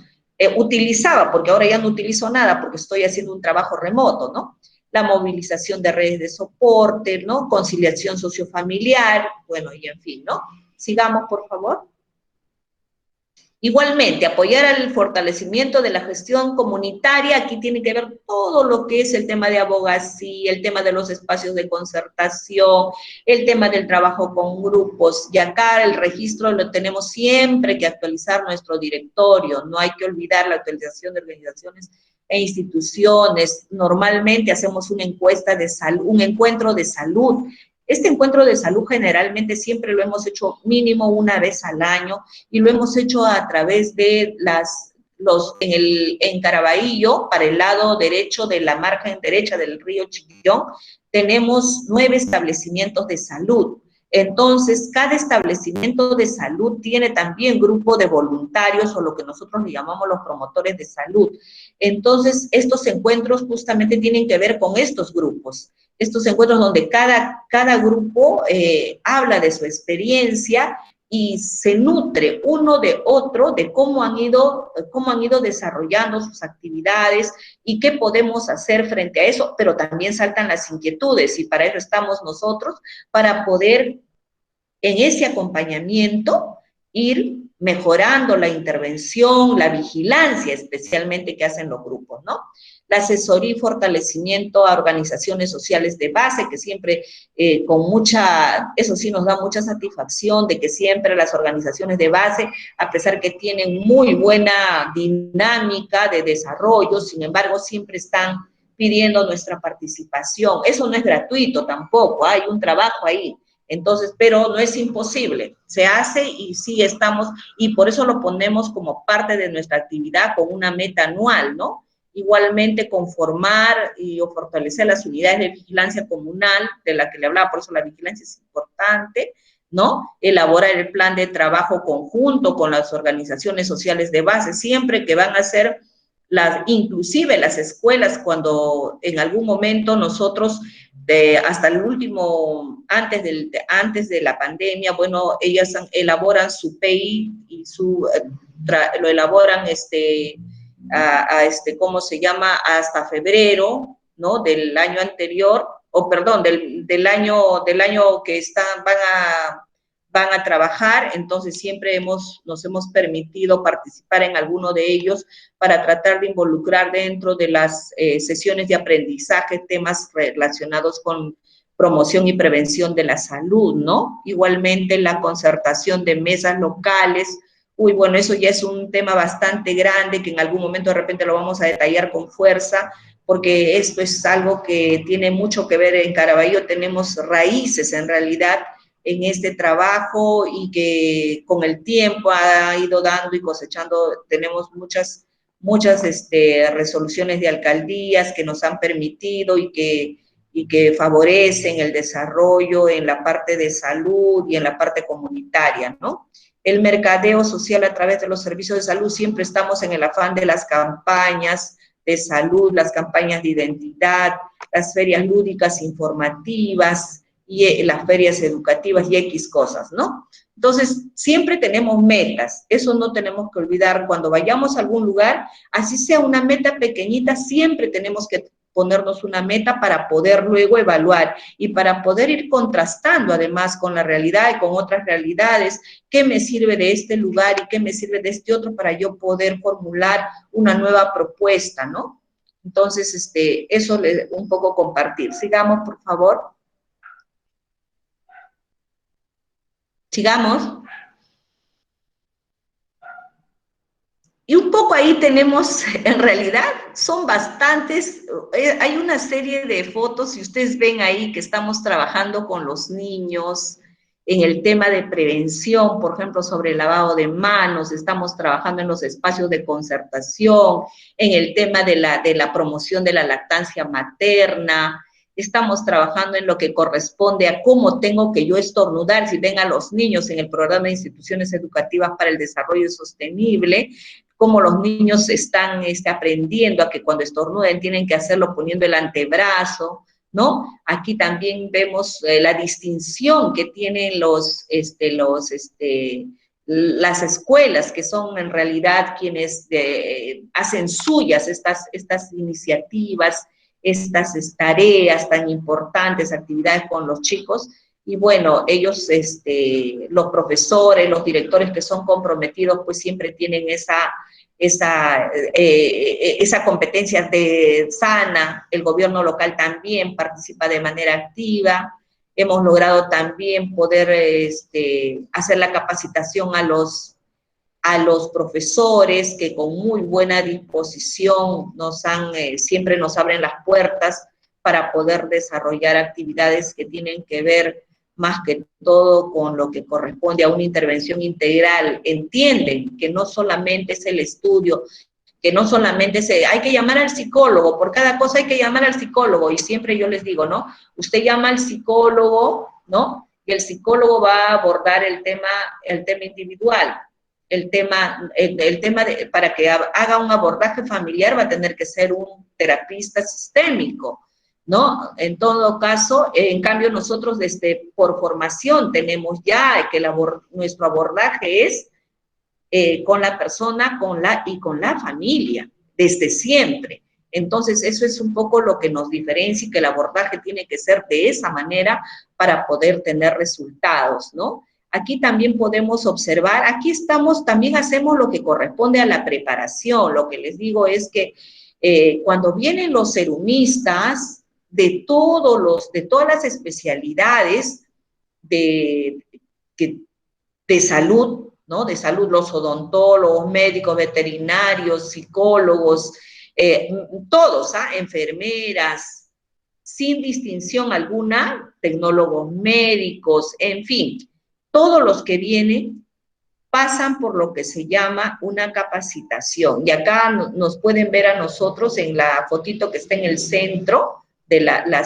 Utilizaba, porque ahora ya no utilizo nada, porque estoy haciendo un trabajo remoto, ¿no? La movilización de redes de soporte, ¿no? Conciliación sociofamiliar, bueno, y en fin, ¿no? Sigamos, por favor. Igualmente, apoyar al fortalecimiento de la gestión comunitaria. Aquí tiene que ver todo lo que es el tema de abogacía, el tema de los espacios de concertación, el tema del trabajo con grupos. Y acá el registro lo tenemos siempre que actualizar nuestro directorio. No hay que olvidar la actualización de organizaciones e instituciones. Normalmente hacemos una encuesta de salud, un encuentro de salud. Este encuentro de salud generalmente siempre lo hemos hecho mínimo una vez al año, y lo hemos hecho a través de en Caraballo, para el lado derecho de la margen derecha del río Chiquillón, tenemos 9 establecimientos de salud. Entonces, cada establecimiento de salud tiene también grupo de voluntarios, o lo que nosotros le llamamos los promotores de salud. Entonces, estos encuentros justamente tienen que ver con estos grupos. Estos encuentros donde cada grupo habla de su experiencia y se nutre uno de otro de cómo han ido desarrollando sus actividades y qué podemos hacer frente a eso, pero también saltan las inquietudes y para eso estamos nosotros, para poder en ese acompañamiento ir mejorando la intervención, la vigilancia especialmente que hacen los grupos, ¿no? La asesoría y fortalecimiento a organizaciones sociales de base, que siempre con mucha, eso sí nos da mucha satisfacción de que siempre las organizaciones de base, a pesar que tienen muy buena dinámica de desarrollo, sin embargo siempre están pidiendo nuestra participación. Eso no es gratuito tampoco, hay un trabajo ahí. Entonces, pero no es imposible, se hace y sí estamos, y por eso lo ponemos como parte de nuestra actividad con una meta anual, ¿no? Igualmente conformar o fortalecer las unidades de vigilancia comunal, de la que le hablaba, por eso la vigilancia es importante, ¿no? Elaborar el plan de trabajo conjunto con las organizaciones sociales de base, siempre que van a ser inclusive las escuelas, cuando en algún momento nosotros hasta el último, antes de la pandemia, bueno, ellas elaboran su PI y lo elaboran ¿cómo se llama? Hasta febrero, ¿no? Del año anterior, o perdón, del año que van a trabajar, entonces siempre nos hemos permitido participar en alguno de ellos para tratar de involucrar dentro de las sesiones de aprendizaje temas relacionados con promoción y prevención de la salud, ¿no? Igualmente la concertación de mesas locales. Uy, bueno, eso ya es un tema bastante grande que en algún momento de repente lo vamos a detallar con fuerza, porque esto es algo que tiene mucho que ver. En Caraballo tenemos raíces en realidad en este trabajo y que con el tiempo ha ido dando y cosechando. Tenemos muchas resoluciones de alcaldías que nos han permitido y que favorecen el desarrollo en la parte de salud y en la parte comunitaria, ¿no? El mercadeo social a través de los servicios de salud, siempre estamos en el afán de las campañas de salud, las campañas de identidad, las ferias lúdicas informativas y las ferias educativas y X cosas, ¿no? Entonces, siempre tenemos metas, eso no tenemos que olvidar. Cuando vayamos a algún lugar, así sea una meta pequeñita, siempre tenemos que ponernos una meta para poder luego evaluar y para poder ir contrastando además con la realidad y con otras realidades, qué me sirve de este lugar y qué me sirve de este otro para yo poder formular una nueva propuesta, ¿no? Entonces, eso un poco compartir. Sigamos, por favor. Sigamos. Y un poco ahí tenemos, en realidad, son bastantes, hay una serie de fotos, si ustedes ven ahí que estamos trabajando con los niños en el tema de prevención, por ejemplo, sobre el lavado de manos, estamos trabajando en los espacios de concertación, en el tema de la promoción de la lactancia materna, estamos trabajando en lo que corresponde a cómo tengo que yo estornudar, si ven a los niños en el programa de instituciones educativas para el desarrollo sostenible, cómo los niños están aprendiendo a que cuando estornuden tienen que hacerlo poniendo el antebrazo, ¿no? Aquí también vemos la distinción que tienen las escuelas, que son en realidad quienes hacen suyas estas iniciativas, estas tareas tan importantes, actividades con los chicos. Y bueno, ellos, los profesores, los directores que son comprometidos, pues siempre tienen esa competencia sana. El gobierno local también participa de manera activa. Hemos logrado también poder hacer la capacitación a los profesores que con muy buena disposición siempre nos abren las puertas para poder desarrollar actividades que tienen que ver más que todo con lo que corresponde a una intervención integral. Entienden que no solamente es el estudio, que no solamente hay que llamar al psicólogo, por cada cosa hay que llamar al psicólogo, y siempre yo les digo, ¿no? Usted llama al psicólogo, ¿no? Y el psicólogo va a abordar el tema individual. Para que haga un abordaje familiar va a tener que ser un terapista sistémico, ¿no? En todo caso, en cambio nosotros por formación tenemos ya que nuestro abordaje es con la persona y con la familia, desde siempre. Entonces, eso es un poco lo que nos diferencia y que el abordaje tiene que ser de esa manera para poder tener resultados, ¿no? Aquí también podemos observar, aquí estamos, también hacemos lo que corresponde a la preparación. Lo que les digo es que cuando vienen los serumistas de todas las especialidades de, de salud, ¿no? De salud, los odontólogos, médicos, veterinarios, psicólogos, todos, enfermeras, sin distinción alguna, tecnólogos médicos, en fin, todos los que vienen pasan por lo que se llama una capacitación. Y acá nos pueden ver a nosotros en la fotito que está en el centro de en la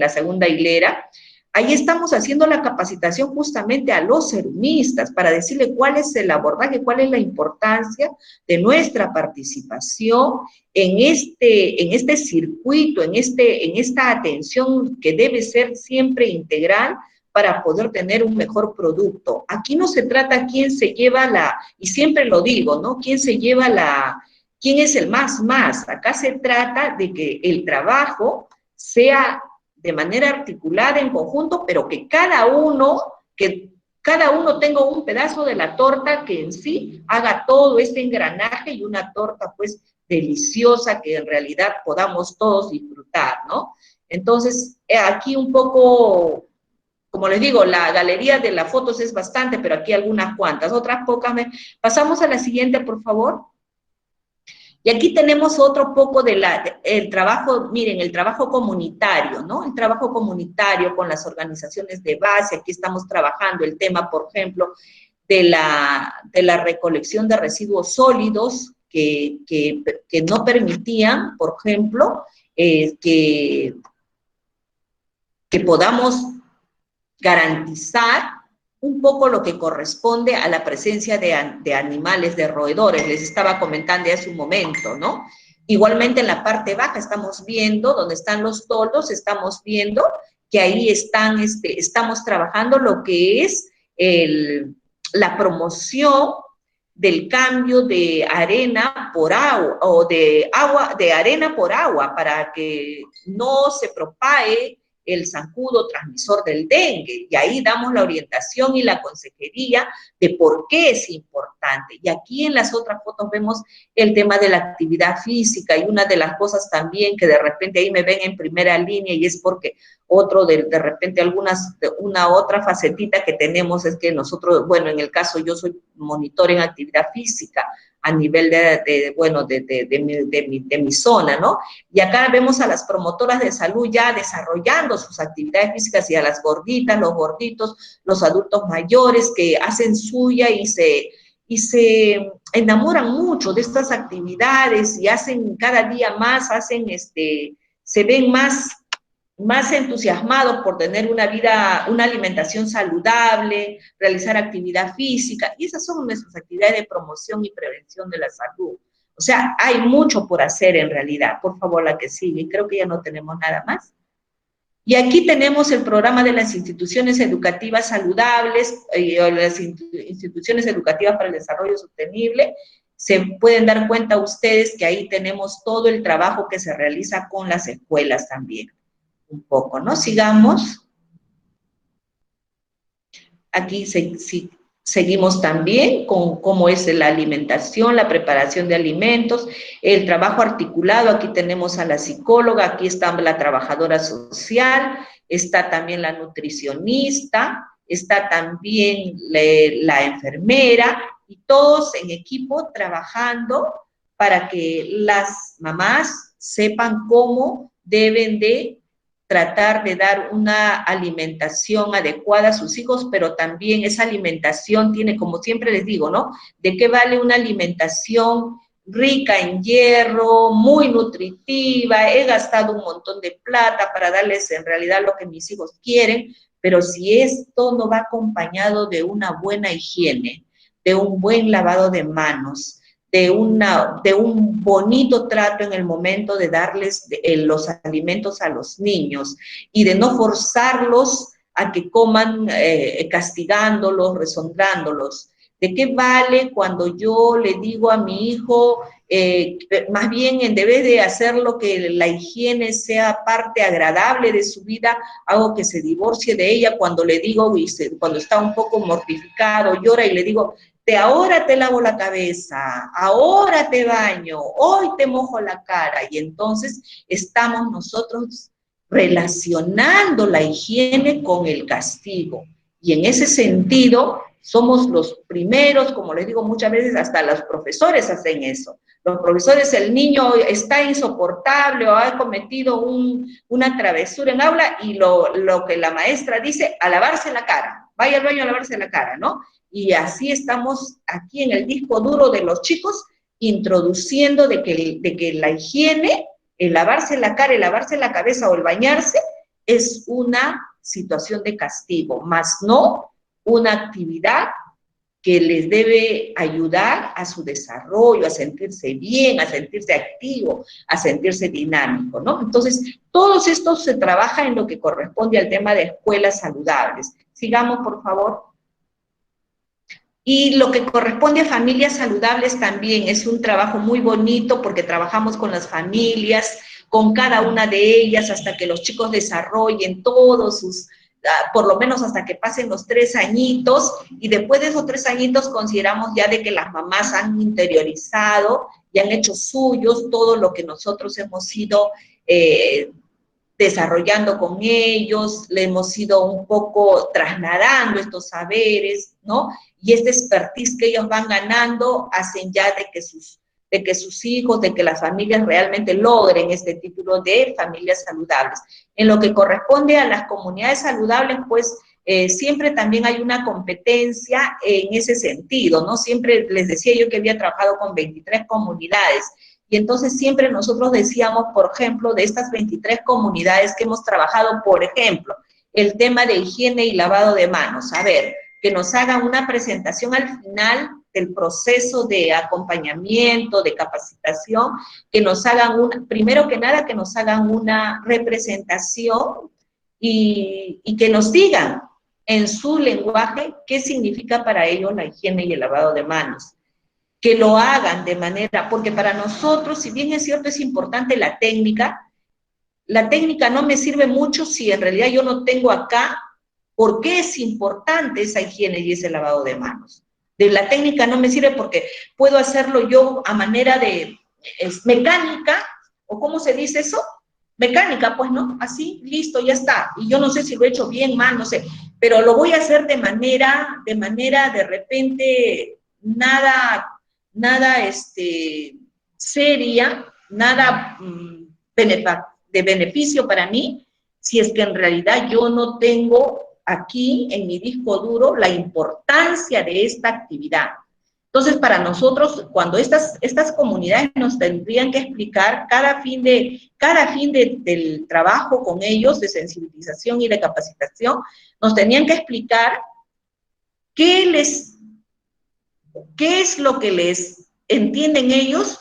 segunda hilera. Ahí estamos haciendo la capacitación justamente a los serumistas para decirle cuál es el abordaje, cuál es la importancia de nuestra participación en este circuito, en esta atención que debe ser siempre integral para poder tener un mejor producto. Aquí no se trata quién se lleva y siempre lo digo, ¿no? Quién es el más. Acá se trata de que el trabajo sea de manera articulada, en conjunto, pero que cada uno tenga un pedazo de la torta que en sí haga todo este engranaje y una torta, pues, deliciosa que en realidad podamos todos disfrutar, ¿no? Entonces, aquí un poco, como les digo, la galería de las fotos es bastante, pero aquí algunas cuantas, otras pocas. Pasamos a la siguiente, por favor. Y aquí tenemos otro poco el trabajo, miren, el trabajo comunitario, ¿no? El trabajo comunitario con las organizaciones de base. Aquí estamos trabajando el tema, por ejemplo, de la recolección de residuos sólidos que no permitían, por ejemplo, que podamos garantizar un poco lo que corresponde a la presencia de animales, de roedores. Les estaba comentando hace un momento, ¿no? Igualmente en la parte baja estamos viendo, donde están los toldos, estamos viendo que ahí estamos trabajando lo que es la promoción del cambio de arena por agua, o de arena por agua, para que no se propague el zancudo transmisor del dengue. Y ahí damos la orientación y la consejería de por qué es importante. Y aquí en las otras fotos vemos el tema de la actividad física, y una de las cosas también que de repente ahí me ven en primera línea, y es porque de repente una otra facetita que tenemos es que nosotros, bueno, en el caso yo soy monitor en actividad física a nivel de mi zona, ¿no? Y acá vemos a las promotoras de salud ya desarrollando sus actividades físicas, y a las gorditas, los gorditos, los adultos mayores que hacen suya y se enamoran mucho de estas actividades, y hacen cada día más, se ven más entusiasmados por tener una alimentación saludable, realizar actividad física, y esas son nuestras actividades de promoción y prevención de la salud. O sea, hay mucho por hacer en realidad. Por favor, la que sigue. Creo que ya no tenemos nada más. Y aquí tenemos el programa de las instituciones educativas saludables, las instituciones educativas para el desarrollo sostenible. Se pueden dar cuenta ustedes que ahí tenemos todo el trabajo que se realiza con las escuelas también. Un poco, ¿no? Sigamos. Aquí seguimos también con cómo es la alimentación, la preparación de alimentos, el trabajo articulado. Aquí tenemos a la psicóloga, aquí está la trabajadora social, está también la nutricionista, está también la enfermera, y todos en equipo trabajando para que las mamás sepan cómo deben de tratar de dar una alimentación adecuada a sus hijos, pero también esa alimentación tiene, como siempre les digo, ¿no? ¿De qué vale una alimentación rica en hierro, muy nutritiva? He gastado un montón de plata para darles en realidad lo que mis hijos quieren, pero si esto no va acompañado de una buena higiene, de un buen lavado de manos, de un bonito trato en el momento de darles los alimentos a los niños y de no forzarlos a que coman castigándolos, rezongándolos. ¿De qué vale cuando yo le digo a mi hijo, más bien en vez de hacer lo que la higiene sea parte agradable de su vida, hago que se divorcie de ella cuando le digo, cuando está un poco mortificado, llora y le digo, ahora te lavo la cabeza, ahora te baño, hoy te mojo la cara, y entonces estamos nosotros relacionando la higiene con el castigo. Y en ese sentido, somos los primeros, como les digo muchas veces, hasta los profesores hacen eso. Los profesores, el niño está insoportable o ha cometido una travesura en aula y lo que la maestra dice, a lavarse la cara, vaya al baño a lavarse la cara, ¿no? Y así estamos aquí en el disco duro de los chicos, introduciendo de que la higiene, el lavarse la cara, el lavarse la cabeza o el bañarse, es una situación de castigo, más no una actividad que les debe ayudar a su desarrollo, a sentirse bien, a sentirse activo, a sentirse dinámico, ¿no? Entonces, todo esto se trabaja en lo que corresponde al tema de escuelas saludables. Sigamos, por favor. Y lo que corresponde a familias saludables también es un trabajo muy bonito porque trabajamos con las familias, con cada una de ellas hasta que los chicos desarrollen todos sus, por lo menos hasta que pasen los 3 añitos, y después de esos 3 añitos consideramos ya de que las mamás han interiorizado y han hecho suyos todo lo que nosotros hemos ido desarrollando con ellos, le hemos ido un poco trasladando estos saberes, ¿no? Y este expertise que ellos van ganando hacen ya de que sus hijos, de que las familias realmente logren este título de familias saludables. En lo que corresponde a las comunidades saludables, pues siempre también hay una competencia en ese sentido, ¿no? Siempre les decía yo que había trabajado con 23 comunidades, y entonces siempre nosotros decíamos, por ejemplo, de estas 23 comunidades que hemos trabajado, por ejemplo, el tema de higiene y lavado de manos. A ver, que nos hagan una presentación al final del proceso de acompañamiento, de capacitación, que nos hagan primero que nada, que nos hagan una representación y que nos digan en su lenguaje qué significa para ellos la higiene y el lavado de manos. Que lo hagan de manera, porque para nosotros, si bien es cierto, es importante la técnica no me sirve mucho si en realidad yo no tengo acá por qué es importante esa higiene y ese lavado de manos. De la técnica no me sirve porque puedo hacerlo yo a manera de mecánica, o ¿cómo se dice eso? Mecánica, pues, ¿no? Así, listo, ya está. Y yo no sé si lo he hecho bien, mal, no sé, pero lo voy a hacer de manera de repente, nada seria, nada de beneficio para mí, si es que en realidad yo no tengo aquí en mi disco duro la importancia de esta actividad. Entonces, para nosotros, cuando estas comunidades nos tendrían que explicar cada fin del trabajo con ellos, de sensibilización y de capacitación, nos tenían que explicar qué es lo que les entienden ellos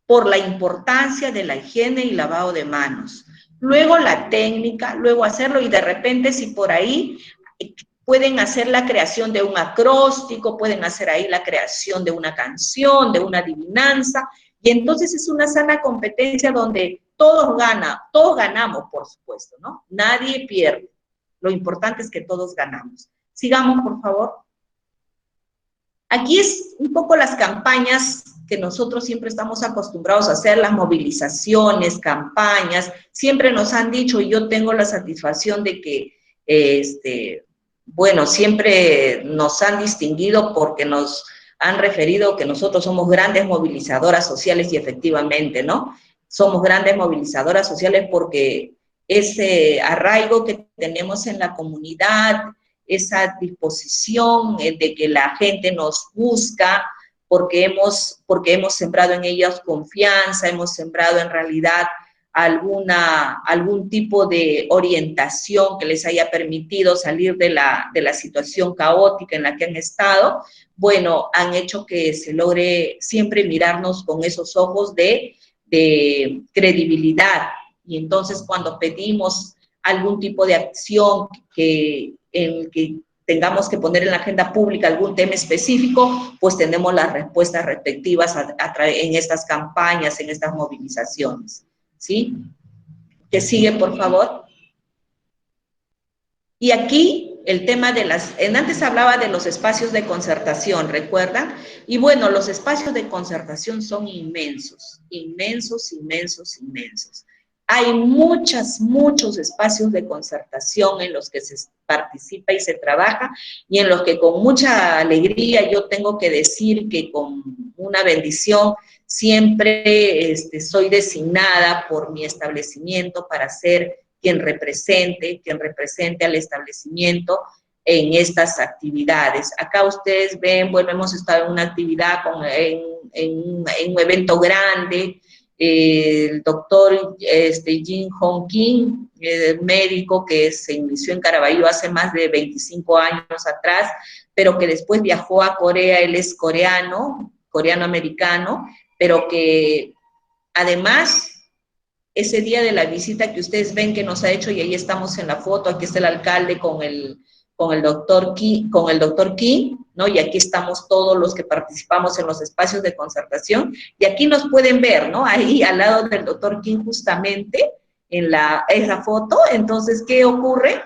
por la importancia de la higiene y lavado de manos. Luego la técnica, luego hacerlo, y de repente si por ahí pueden hacer la creación de un acróstico, pueden hacer ahí la creación de una canción, de una adivinanza, y entonces es una sana competencia donde todos ganamos, por supuesto, ¿no? Nadie pierde. Lo importante es que todos ganamos. Sigamos, por favor. Aquí es un poco las campañas que nosotros siempre estamos acostumbrados a hacer, las movilizaciones, campañas, siempre nos han dicho, y yo tengo la satisfacción de que, bueno, siempre nos han distinguido porque nos han referido que nosotros somos grandes movilizadoras sociales, y efectivamente, ¿no? Somos grandes movilizadoras sociales porque ese arraigo que tenemos en la comunidad, esa disposición de que la gente nos busca, porque hemos sembrado en ellos confianza, hemos sembrado en realidad algún tipo de orientación que les haya permitido salir de la situación caótica en la que han estado, bueno, han hecho que se logre siempre mirarnos con esos ojos de credibilidad. Y entonces cuando pedimos algún tipo de acción en que tengamos que poner en la agenda pública algún tema específico, pues tenemos las respuestas respectivas en estas campañas, en estas movilizaciones. ¿Sí? Que sigue, por favor. Y aquí el tema de antes hablaba de los espacios de concertación, ¿recuerdan? Y bueno, los espacios de concertación son inmensos, inmensos, inmensos, inmensos. Hay muchos espacios de concertación en los que se participa y se trabaja y en los que con mucha alegría yo tengo que decir que con una bendición siempre soy designada por mi establecimiento para ser quien represente al establecimiento en estas actividades. Acá ustedes ven, bueno, hemos estado en una actividad en un evento grande, el doctor Jin Hong Kim, médico que se inició en Caraballo hace más de 25 años atrás, pero que después viajó a Corea. Él es coreano-americano, pero que además ese día de la visita que ustedes ven que nos ha hecho, y ahí estamos en la foto, aquí está el alcalde con el doctor Kim, ¿no? Y aquí estamos todos los que participamos en los espacios de concertación, y aquí nos pueden ver, ¿no? Ahí al lado del doctor Kim justamente, en esa foto. Entonces, ¿qué ocurre?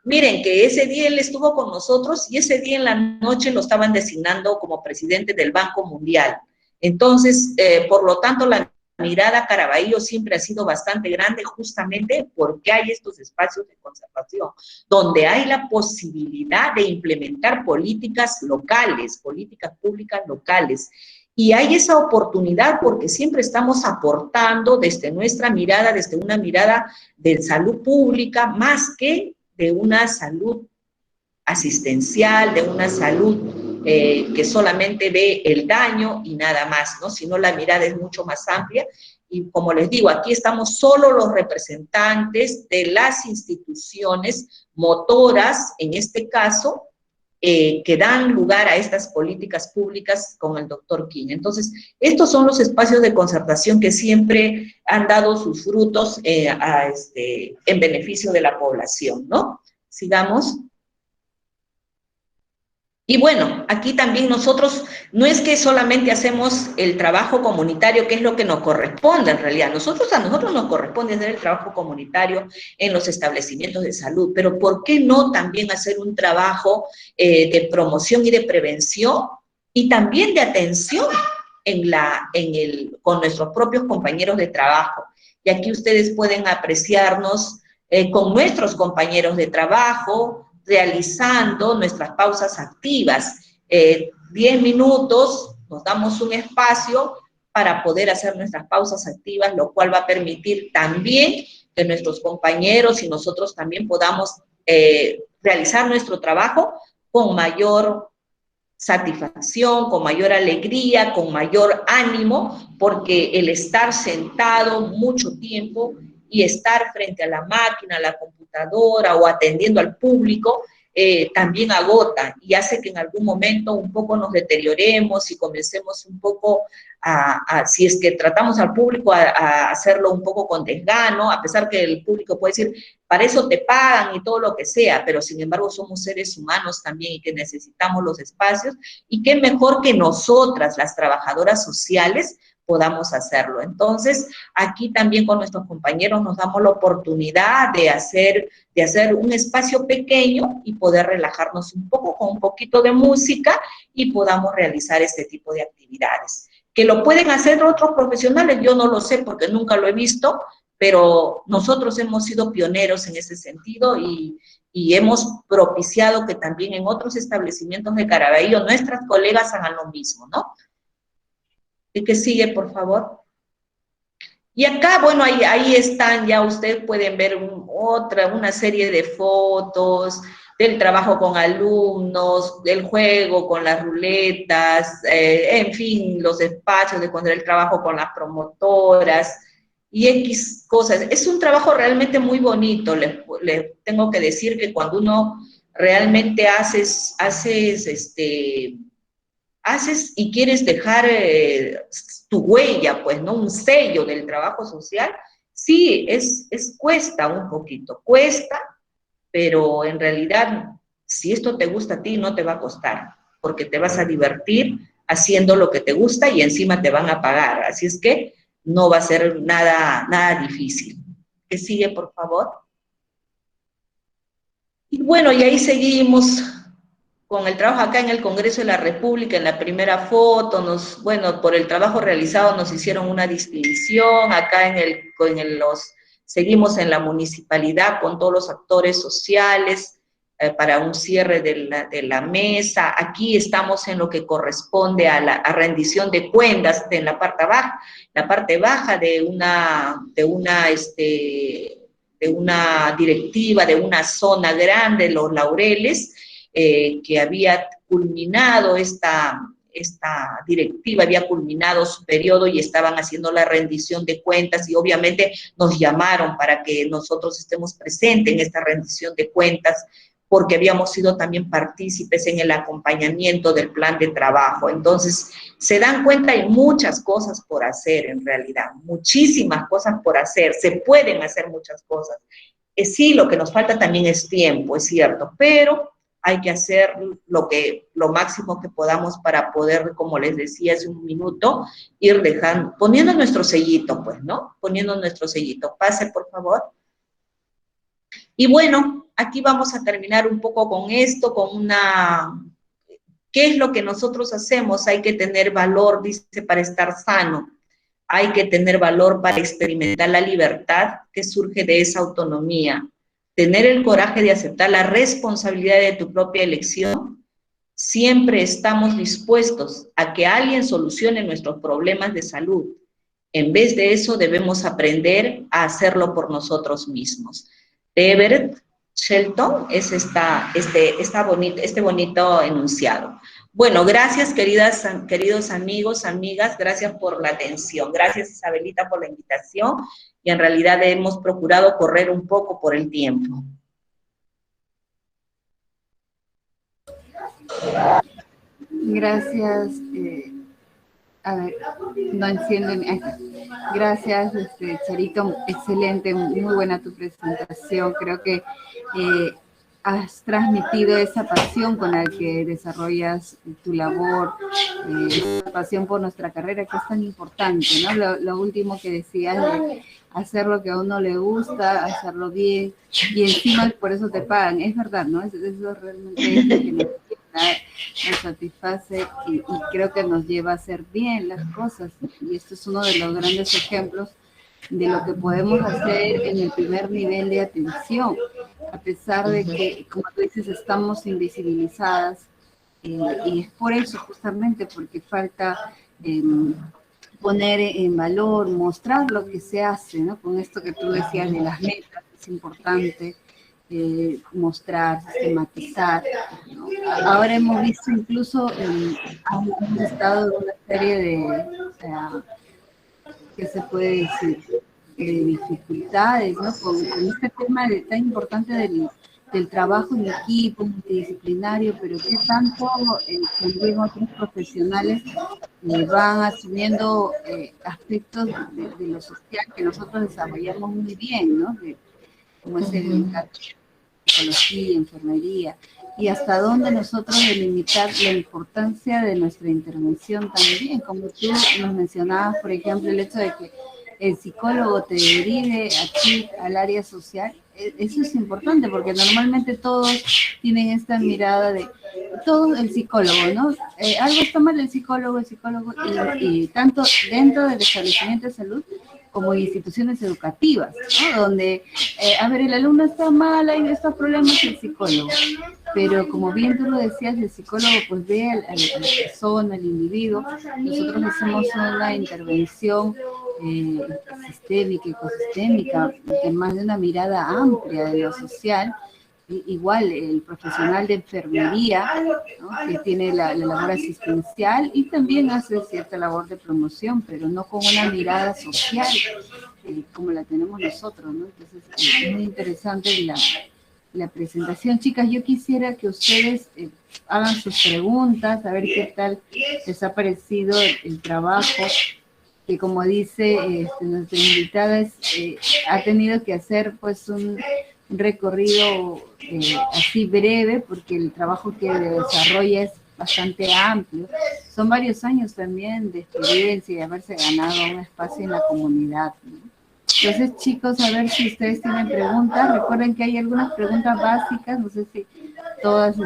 Miren que ese día él estuvo con nosotros y ese día en la noche lo estaban designando como presidente del Banco Mundial. Entonces, por lo tanto, la mirada a Caraballo siempre ha sido bastante grande, justamente porque hay estos espacios de conservación, donde hay la posibilidad de implementar políticas locales, políticas públicas locales. Y hay esa oportunidad porque siempre estamos aportando desde nuestra mirada, desde una mirada de salud pública, más que de una salud asistencial, de una salud que solamente ve el daño y nada más, ¿no? Sino la mirada es mucho más amplia. Y como les digo, aquí estamos solo los representantes de las instituciones motoras, en este caso, que dan lugar a estas políticas públicas con el doctor Kim. Entonces, estos son los espacios de concertación que siempre han dado sus frutos en beneficio de la población, ¿no? Sigamos. Y bueno, aquí también nosotros, no es que solamente hacemos el trabajo comunitario, que es lo que nos corresponde en realidad. A nosotros nos corresponde hacer el trabajo comunitario en los establecimientos de salud, pero ¿por qué no también hacer un trabajo de promoción y de prevención y también de atención con nuestros propios compañeros de trabajo? Y aquí ustedes pueden apreciarnos con nuestros compañeros de trabajo, realizando nuestras pausas activas. 10 minutos, nos damos un espacio para poder hacer nuestras pausas activas, lo cual va a permitir también que nuestros compañeros y nosotros también podamos realizar nuestro trabajo con mayor satisfacción, con mayor alegría, con mayor ánimo, porque el estar sentado mucho tiempo y estar frente a la máquina, a la computadora o atendiendo al público, también agota y hace que en algún momento un poco nos deterioremos y comencemos un poco si es que tratamos al público a hacerlo un poco con desgano, a pesar que el público puede decir, para eso te pagan y todo lo que sea, pero sin embargo somos seres humanos también y que necesitamos los espacios, y qué mejor que nosotras, las trabajadoras sociales, podamos hacerlo. Entonces, aquí también con nuestros compañeros nos damos la oportunidad de hacer un espacio pequeño y poder relajarnos un poco con un poquito de música y podamos realizar este tipo de actividades. ¿Que lo pueden hacer otros profesionales? Yo no lo sé porque nunca lo he visto, pero nosotros hemos sido pioneros en ese sentido y hemos propiciado que también en otros establecimientos de Caraballo nuestras colegas hagan lo mismo, ¿no? ¿Y que sigue, por favor? Y acá, bueno, ahí están, ya ustedes pueden ver una serie de fotos del trabajo con alumnos, del juego con las ruletas, en fin, los espacios de el trabajo con las promotoras. y X cosas. Es un trabajo realmente muy bonito. Les tengo que decir que cuando uno realmente haces y quieres dejar tu huella, pues, ¿no? Un sello del trabajo social, sí, cuesta un poquito, cuesta, pero en realidad, si esto te gusta a ti, no te va a costar, porque te vas a divertir haciendo lo que te gusta y encima te van a pagar. Así es que no va a ser nada difícil. ¿Qué sigue, por favor? Y bueno, y ahí seguimos con el trabajo acá en el Congreso de la República, en la primera foto, bueno, por el trabajo realizado nos hicieron una distinción, acá seguimos en la municipalidad con todos los actores sociales para un cierre de la mesa, aquí estamos en lo que corresponde a rendición de cuentas en la parte baja de una directiva, de una zona grande, Los Laureles, que había culminado esta directiva, había culminado su periodo y estaban haciendo la rendición de cuentas y obviamente nos llamaron para que nosotros estemos presentes en esta rendición de cuentas porque habíamos sido también partícipes en el acompañamiento del plan de trabajo. Entonces, se dan cuenta, hay muchas cosas por hacer en realidad, muchísimas cosas por hacer, se pueden hacer muchas cosas. Sí, lo que nos falta también es tiempo, es cierto, pero hay que hacer lo máximo que podamos para poder, como les decía hace un minuto, ir dejando, poniendo nuestro sellito, pues, ¿no? Poniendo nuestro sellito. Pase, por favor. Y bueno, aquí vamos a terminar un poco con esto, ¿qué es lo que nosotros hacemos? Hay que tener valor, dice, para estar sano. Hay que tener valor para experimentar la libertad que surge de esa autonomía. Tener el coraje de aceptar la responsabilidad de tu propia elección. Siempre estamos dispuestos a que alguien solucione nuestros problemas de salud. En vez de eso, debemos aprender a hacerlo por nosotros mismos. De Everett Shelton es este bonito enunciado. Bueno, gracias, queridos amigos, amigas, gracias por la atención. Gracias, Isabelita, por la invitación. Y en realidad hemos procurado correr un poco por el tiempo. Gracias. A ver, no encienden. Gracias, Charito. Excelente, muy buena tu presentación. Creo que has transmitido esa pasión con la que desarrollas tu labor, esa pasión por nuestra carrera que es tan importante, ¿no? Lo último que decías de hacer lo que a uno le gusta, hacerlo bien, y encima por eso te pagan. Es verdad, ¿no? Eso realmente es lo que nos satisface y creo que nos lleva a hacer bien las cosas. Y esto es uno de los grandes ejemplos de lo que podemos hacer en el primer nivel de atención, a pesar de que, como tú dices, estamos invisibilizadas, y es por eso, justamente, porque falta poner en valor, mostrar lo que se hace, ¿no? Con esto que tú decías de las metas, es importante mostrar, sistematizar, ¿no? Ahora hemos visto incluso un estado de una serie de, ¿qué se puede decir? Dificultades, ¿no? Con este tema tan importante del trabajo en equipo, multidisciplinario, pero que tanto también otros profesionales van asumiendo aspectos de lo social que nosotros desarrollamos muy bien, ¿no? Como es el psicología, enfermería, y hasta dónde nosotros delimitar la importancia de nuestra intervención también, como tú nos mencionabas, por ejemplo, el hecho de que el psicólogo te derive aquí al área social. Eso es importante porque normalmente todos tienen esta mirada de todo el psicólogo, ¿no? Algo está mal el psicólogo, y tanto dentro del establecimiento de salud como instituciones educativas, ¿no? Donde, a ver, el alumno está mal, hay estos problemas, el psicólogo. Pero como bien tú lo decías, el psicólogo pues ve a la persona, al individuo. Nosotros hacemos una intervención sistémica, ecosistémica, que más de una mirada amplia de lo social, igual el profesional de enfermería, ¿no? Que tiene la labor asistencial y también hace cierta labor de promoción, pero no con una mirada social como la tenemos nosotros, ¿no? Entonces, es muy interesante la presentación. Chicas, yo quisiera que ustedes hagan sus preguntas, a ver qué tal les ha parecido el trabajo, que como dice nuestra invitada, ha tenido que hacer pues un recorrido así breve, porque el trabajo que desarrolla es bastante amplio. Son varios años también de experiencia y haberse ganado un espacio en la comunidad, ¿no? Entonces, chicos, a ver si ustedes tienen preguntas. Recuerden que hay algunas preguntas básicas, no sé si todas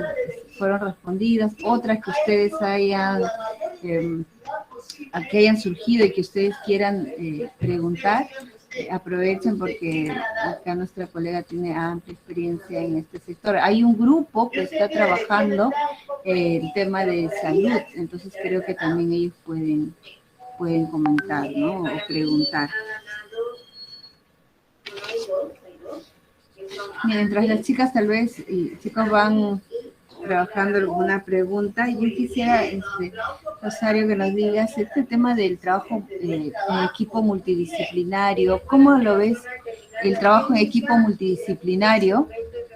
fueron respondidas, otras que ustedes que hayan surgido y que ustedes quieran preguntar, aprovechen porque acá nuestra colega tiene amplia experiencia en este sector. Hay un grupo que está trabajando el tema de salud, entonces creo que también ellos pueden comentar, ¿no? O preguntar. Mientras las chicas tal vez y chicos van trabajando alguna pregunta, yo quisiera, Rosario, que nos digas este tema del trabajo en equipo multidisciplinario. ¿Cómo lo ves el trabajo en equipo multidisciplinario?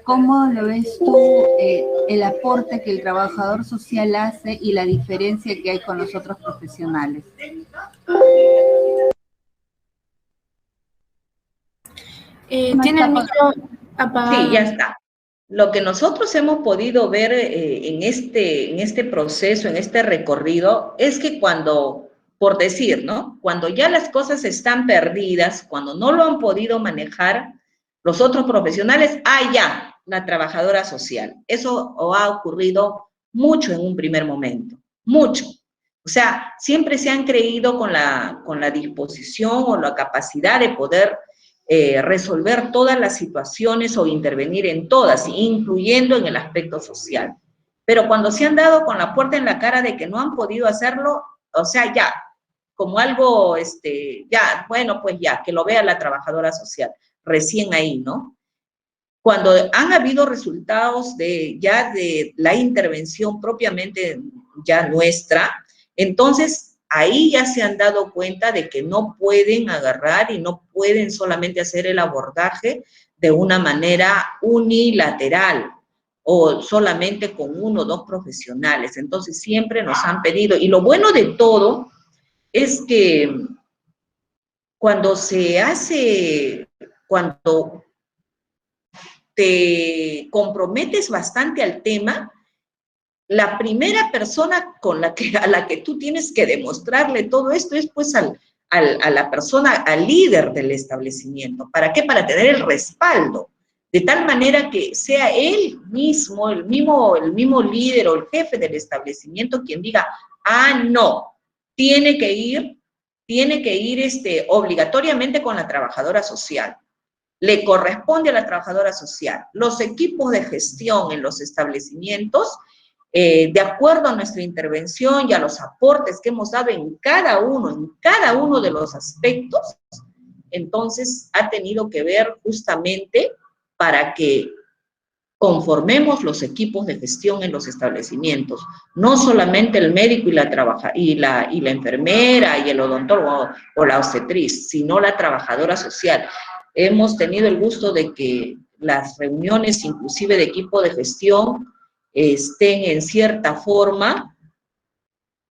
¿Cómo lo ves tú el aporte que el trabajador social hace y la diferencia que hay con los otros profesionales? ¿Tiene el micro apagado? Sí, ya está. Lo que nosotros hemos podido ver en este proceso, en este recorrido, es que cuando, por decir, ¿no? Cuando ya las cosas están perdidas, cuando no lo han podido manejar los otros profesionales, ya, la trabajadora social. Eso ha ocurrido mucho en un primer momento, mucho. O sea, siempre se han creído con la disposición o la capacidad de poder resolver todas las situaciones o intervenir en todas, incluyendo en el aspecto social. Pero cuando se han dado con la puerta en la cara de que no han podido hacerlo, o sea, ya, como algo, ya, bueno, pues ya, que lo vea la trabajadora social, recién ahí, ¿no? Cuando han habido resultados ya de la intervención propiamente ya nuestra, entonces ahí ya se han dado cuenta de que no pueden agarrar y no pueden solamente hacer el abordaje de una manera unilateral o solamente con uno o dos profesionales. Entonces siempre nos han pedido, y lo bueno de todo es que cuando te comprometes bastante al tema, la primera persona a la que tú tienes que demostrarle todo esto es pues a la persona, al líder del establecimiento. ¿Para qué? Para tener el respaldo, de tal manera que sea él mismo, el mismo líder o el jefe del establecimiento quien diga, no, tiene que ir obligatoriamente con la trabajadora social. Le corresponde a la trabajadora social. Los equipos de gestión en los establecimientos, de acuerdo a nuestra intervención y a los aportes que hemos dado en cada uno de los aspectos, entonces ha tenido que ver justamente para que conformemos los equipos de gestión en los establecimientos, no solamente el médico y la enfermera y el odontólogo o la obstetriz, sino la trabajadora social. Hemos tenido el gusto de que las reuniones, inclusive de equipo de gestión, estén en cierta forma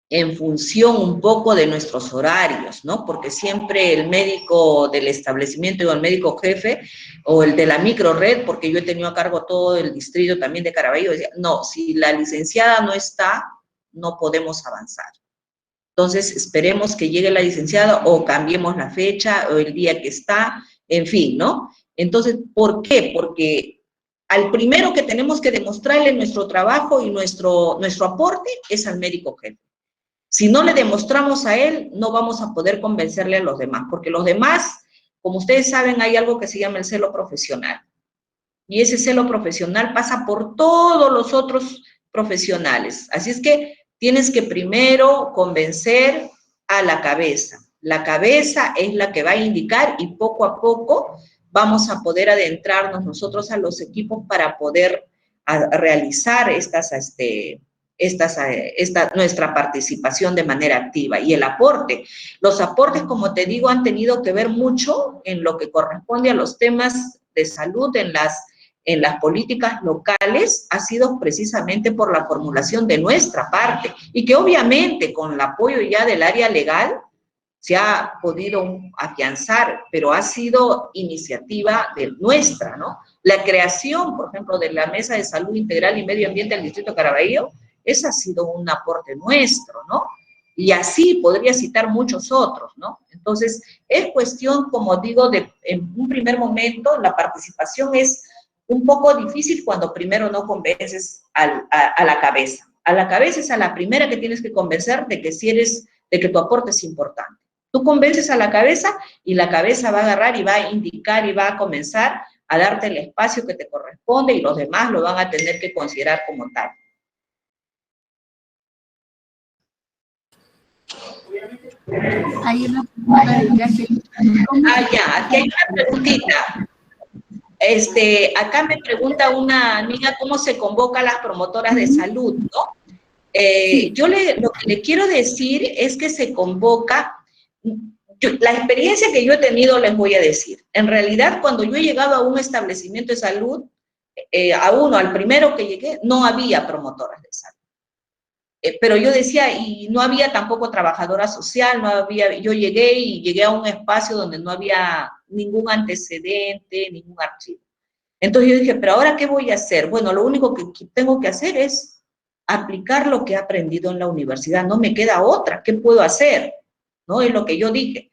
en función un poco de nuestros horarios, ¿no? Porque siempre el médico del establecimiento o el médico jefe o el de la microred, porque yo he tenido a cargo todo el distrito también de Caraballo, decía, no, si la licenciada no está, no podemos avanzar. Entonces, esperemos que llegue la licenciada o cambiemos la fecha o el día que está, en fin, ¿no? Entonces, ¿por qué? Porque al primero que tenemos que demostrarle nuestro trabajo y nuestro aporte es al médico jefe. Si no le demostramos a él, no vamos a poder convencerle a los demás, porque los demás, como ustedes saben, hay algo que se llama el celo profesional. Y ese celo profesional pasa por todos los otros profesionales. Así es que tienes que primero convencer a la cabeza. La cabeza es la que va a indicar y poco a poco vamos a poder adentrarnos nosotros a los equipos para poder realizar nuestra participación de manera activa. Y el aporte, los aportes, como te digo, han tenido que ver mucho en lo que corresponde a los temas de salud en las políticas locales, ha sido precisamente por la formulación de nuestra parte, y que obviamente con el apoyo ya del área legal se ha podido afianzar, pero ha sido iniciativa de nuestra, ¿no? La creación, por ejemplo, de la Mesa de Salud Integral y Medio Ambiente del Distrito de Caraballo, ese ha sido un aporte nuestro, ¿no? Y así podría citar muchos otros, ¿no? Entonces, es cuestión, como digo, en un primer momento, la participación es un poco difícil cuando primero no convences a la cabeza. A la cabeza es a la primera que tienes que convencer de que tu aporte es importante. Tú convences a la cabeza y la cabeza va a agarrar y va a indicar y va a comenzar a darte el espacio que te corresponde y los demás lo van a tener que considerar como tal. Hay una pregunta de Jackie. Aquí hay una preguntita. Acá me pregunta una amiga cómo se convoca a las promotoras de salud, ¿no? Yo lo que le quiero decir es que se convoca. La experiencia que yo he tenido les voy a decir. En realidad, cuando yo he llegado a un establecimiento de salud, al primero que llegué, no había promotoras de salud. Pero yo decía, y no había tampoco trabajadora social, yo llegué a un espacio donde no había ningún antecedente, ningún archivo. Entonces yo dije, pero ¿ahora qué voy a hacer? Bueno, lo único que tengo que hacer es aplicar lo que he aprendido en la universidad, no me queda otra, ¿qué puedo hacer? ¿No? Es lo que yo dije.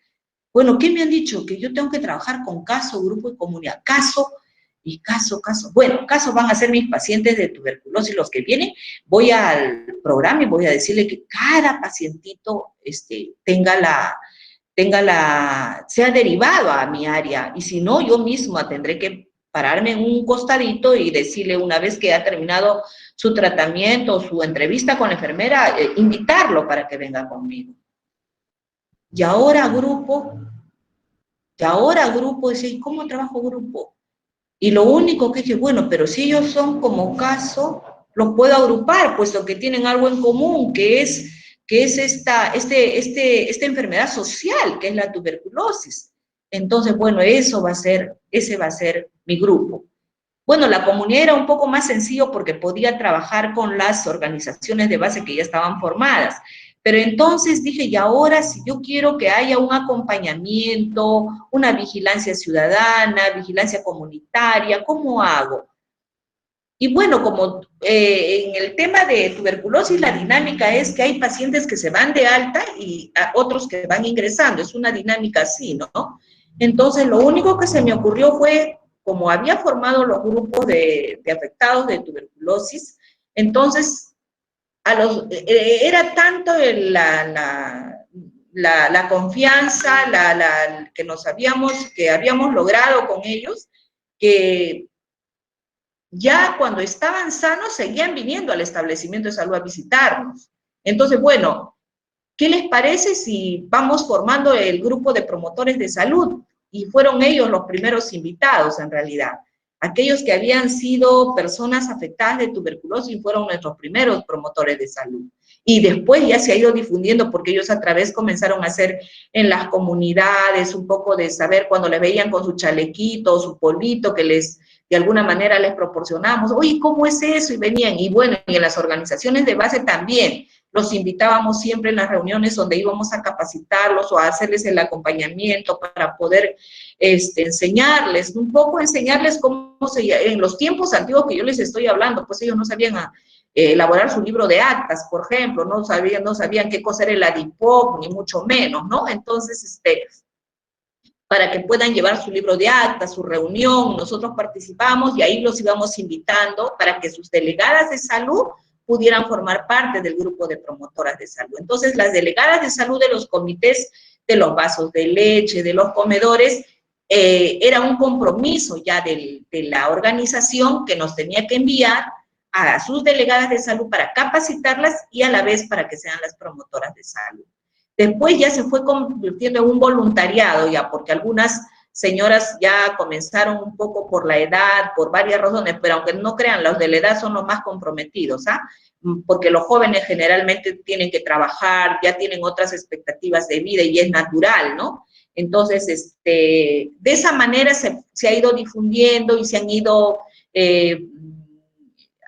Bueno, ¿qué me han dicho? Que yo tengo que trabajar con caso, grupo y comunidad. Caso y caso. Bueno, casos van a ser mis pacientes de tuberculosis los que vienen. Voy al programa y voy a decirle que cada pacientito sea derivado a mi área. Y si no, yo misma tendré que pararme en un costadito y decirle, una vez que ha terminado su tratamiento, su entrevista con la enfermera, invitarlo para que venga conmigo. Y ahora grupo, dice, ¿cómo trabajo grupo? Y lo único que dije, bueno, pero si ellos son como caso, los puedo agrupar, puesto que tienen algo en común, que es esta enfermedad social, que es la tuberculosis. Entonces, bueno, ese va a ser mi grupo. Bueno, la comunidad era un poco más sencillo porque podía trabajar con las organizaciones de base que ya estaban formadas. Pero entonces dije, y ahora si yo quiero que haya un acompañamiento, una vigilancia ciudadana, vigilancia comunitaria, ¿cómo hago? Y bueno, como en el tema de tuberculosis, la dinámica es que hay pacientes que se van de alta y otros que van ingresando. Es una dinámica así, ¿no? Entonces, lo único que se me ocurrió fue, como había formado los grupos de afectados de tuberculosis, entonces era tanto la confianza que habíamos logrado con ellos, que ya cuando estaban sanos seguían viniendo al establecimiento de salud a visitarnos. Entonces, bueno, ¿qué les parece si vamos formando el grupo de promotores de salud? Y fueron ellos los primeros invitados, en realidad. Aquellos que habían sido personas afectadas de tuberculosis fueron nuestros primeros promotores de salud. Y después ya se ha ido difundiendo porque ellos a través comenzaron a hacer en las comunidades un poco de saber cuando les veían con su chalequito, su polito, que de alguna manera les proporcionamos. Oye, ¿cómo es eso? Y venían. Y bueno, y en las organizaciones de base también. Los invitábamos siempre en las reuniones donde íbamos a capacitarlos o a hacerles el acompañamiento para poder enseñarles cómo en los tiempos antiguos que yo les estoy hablando, pues ellos no sabían elaborar su libro de actas, por ejemplo, no sabían qué cosa era el ADIPOC, ni mucho menos, ¿no? Entonces, para que puedan llevar su libro de actas, su reunión, nosotros participamos y ahí los íbamos invitando para que sus delegadas de salud pudieran formar parte del grupo de promotoras de salud. Entonces, las delegadas de salud de los comités, de los vasos de leche, de los comedores, era un compromiso ya de la organización que nos tenía que enviar a sus delegadas de salud para capacitarlas y a la vez para que sean las promotoras de salud. Después ya se fue convirtiendo en un voluntariado ya, porque algunas señoras ya comenzaron un poco por la edad, por varias razones, pero aunque no crean, los de la edad son los más comprometidos, ¿ah? Porque los jóvenes generalmente tienen que trabajar, ya tienen otras expectativas de vida y es natural, ¿no? Entonces, de esa manera se ha ido difundiendo y se han ido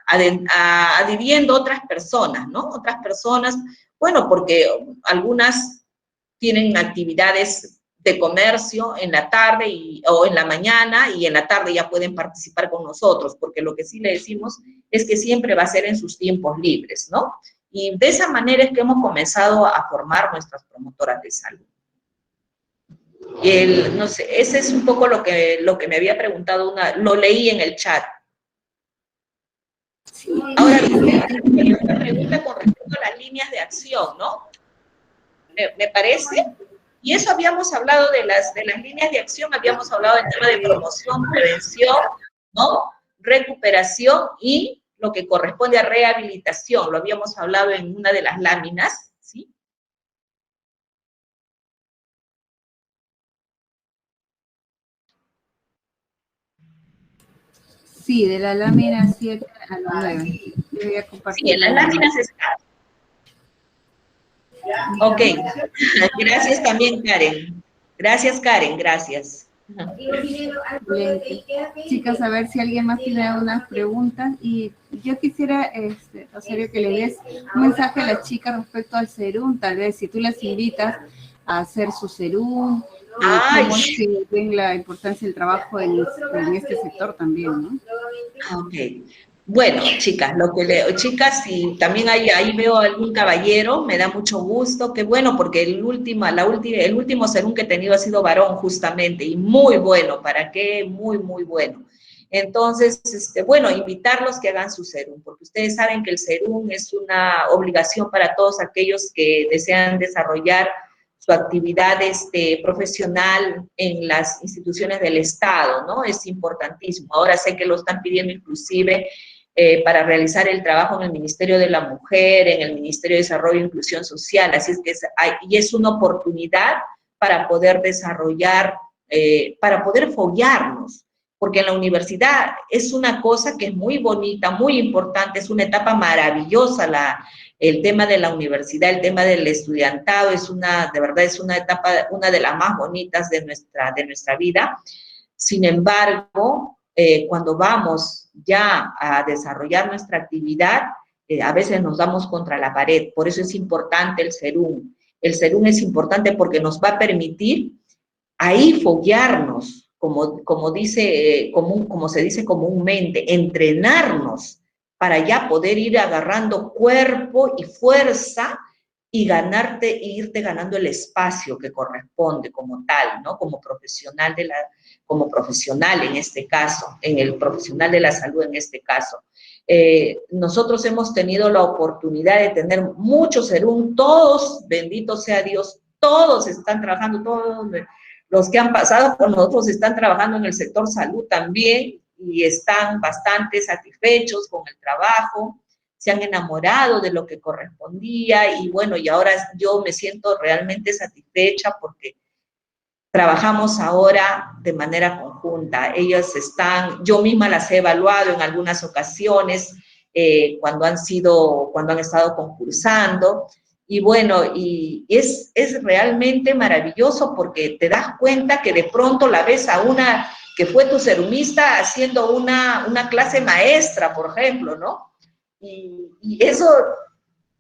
adhiriendo otras personas, ¿no? Otras personas, bueno, porque algunas tienen actividades de comercio en la tarde o en la mañana, y en la tarde ya pueden participar con nosotros, porque lo que sí le decimos es que siempre va a ser en sus tiempos libres, ¿no? Y de esa manera es que hemos comenzado a formar nuestras promotoras de salud. No sé, ese es un poco lo que me había preguntado, lo leí en el chat. Ahora, una pregunta con respecto a las líneas de acción, ¿no? Me parece. Y eso habíamos hablado de las líneas de acción, habíamos hablado del tema de promoción, prevención, ¿no? Recuperación y lo que corresponde a rehabilitación. Lo habíamos hablado en una de las láminas, ¿sí? Sí, de la lámina 7 a la 9. Yo voy a compartir. Sí, en las láminas está. Ok, gracias también, Karen. Gracias, Karen, gracias. Chicas, a ver si alguien más tiene unas preguntas. Y yo quisiera, Rosario, que le des un mensaje a las chicas respecto al serum, tal vez si tú las invitas a hacer su serum, cómo es que ven la importancia del trabajo en este sector también, ¿no? Ok. Bueno, chicas, chicas, y también ahí veo algún caballero, me da mucho gusto, qué bueno, porque el último serum que he tenido ha sido varón justamente, y muy bueno, ¿para qué? Muy, muy bueno. Entonces, bueno, invitarlos que hagan su serum, porque ustedes saben que el serum es una obligación para todos aquellos que desean desarrollar su actividad profesional en las instituciones del Estado, ¿no? Es importantísimo. Ahora sé que lo están pidiendo inclusive para realizar el trabajo en el Ministerio de la Mujer, en el Ministerio de Desarrollo e Inclusión Social, así es que es una oportunidad para poder desarrollar, para poder foguearnos, porque en la universidad es una cosa que es muy bonita, muy importante, es una etapa maravillosa el tema de la universidad, el tema del estudiantado, de verdad es una etapa, una de las más bonitas de nuestra vida. Sin embargo, cuando vamos ya a desarrollar nuestra actividad, a veces nos damos contra la pared, por eso es importante el serum. El serum es importante porque nos va a permitir ahí foguearnos, como se dice comúnmente, entrenarnos para ya poder ir agarrando cuerpo y fuerza y irte ganando el espacio que corresponde como tal, ¿no? Como profesional en este caso, en el profesional de la salud en este caso. Nosotros hemos tenido la oportunidad de tener mucho serum, todos, bendito sea Dios, todos están trabajando, todos los que han pasado con nosotros están trabajando en el sector salud también y están bastante satisfechos con el trabajo, se han enamorado de lo que correspondía y bueno, y ahora yo me siento realmente satisfecha porque trabajamos ahora de manera conjunta. Ellas yo misma las he evaluado en algunas ocasiones cuando han estado concursando. Y bueno, y es realmente maravilloso porque te das cuenta que de pronto la ves a una que fue tu serumista haciendo una clase maestra, por ejemplo, ¿no? Y eso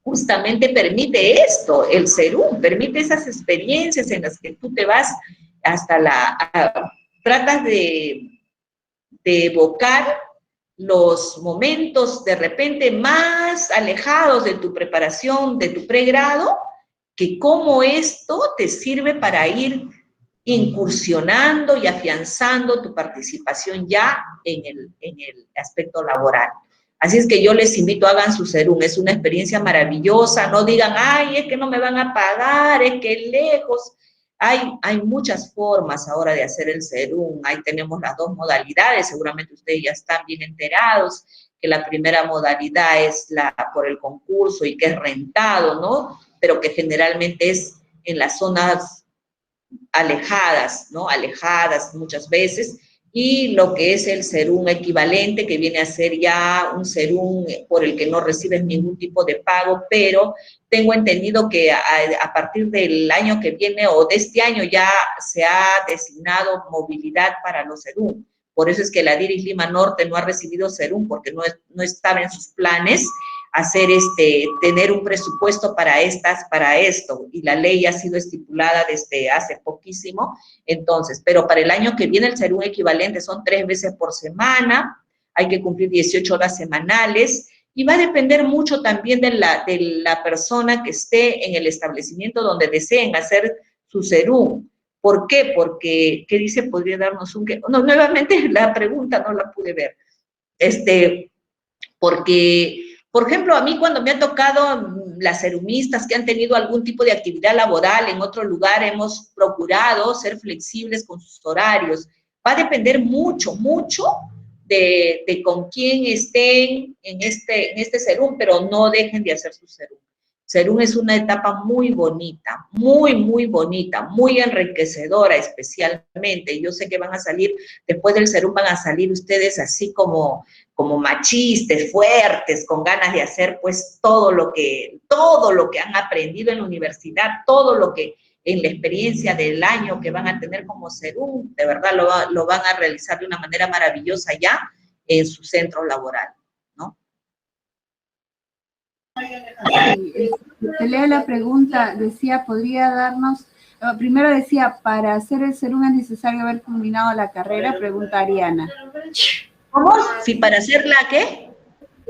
justamente permite esto, el serum, permite esas experiencias en las que tú te vas tratas de evocar los momentos de repente más alejados de tu preparación, de tu pregrado, que cómo esto te sirve para ir incursionando y afianzando tu participación ya en el aspecto laboral. Así es que yo les invito, hagan su serum, es una experiencia maravillosa, no digan, ay, es que no me van a pagar, es que lejos. Hay muchas formas ahora de hacer el serum, ahí tenemos las dos modalidades, seguramente ustedes ya están bien enterados, que la primera modalidad es por el concurso y que es rentado, ¿no? Pero que generalmente es en las zonas alejadas, ¿no? Alejadas muchas veces, y lo que es el serum equivalente, que viene a ser ya un serum por el que no recibes ningún tipo de pago, pero tengo entendido que a partir del año que viene o de este año ya se ha designado movilidad para los serum. Por eso es que la DIRIS Lima Norte no ha recibido serum, porque no estaba en sus planes hacer tener un presupuesto para esto, y la ley ha sido estipulada desde hace poquísimo. Entonces, pero para el año que viene el serum equivalente son 3 veces por semana, hay que cumplir 18 horas semanales, y va a depender mucho también de la persona que esté en el establecimiento donde deseen hacer su serum. ¿Por qué? Porque, ¿qué dice? Podría darnos un... No, nuevamente la pregunta no la pude ver. Porque, por ejemplo, a mí cuando me ha tocado las serumistas que han tenido algún tipo de actividad laboral en otro lugar, hemos procurado ser flexibles con sus horarios. Va a depender mucho, mucho de con quién estén en este serum, pero no dejen de hacer su serum. Serum es una etapa muy bonita, muy bonita, muy enriquecedora especialmente. Yo sé que van a salir, después del serum van a salir ustedes así como machistas, fuertes, con ganas de hacer pues todo lo que han aprendido en la universidad, todo lo que en la experiencia del año que van a tener como serum, de verdad lo van a realizar de una manera maravillosa ya en su centro laboral, ¿no? Sí, te leo la pregunta, decía, ¿podría darnos, primero decía, para hacer el serum es necesario haber culminado la carrera? Pregunta Ariana. ¿Cómo? ¿Si para hacer la qué?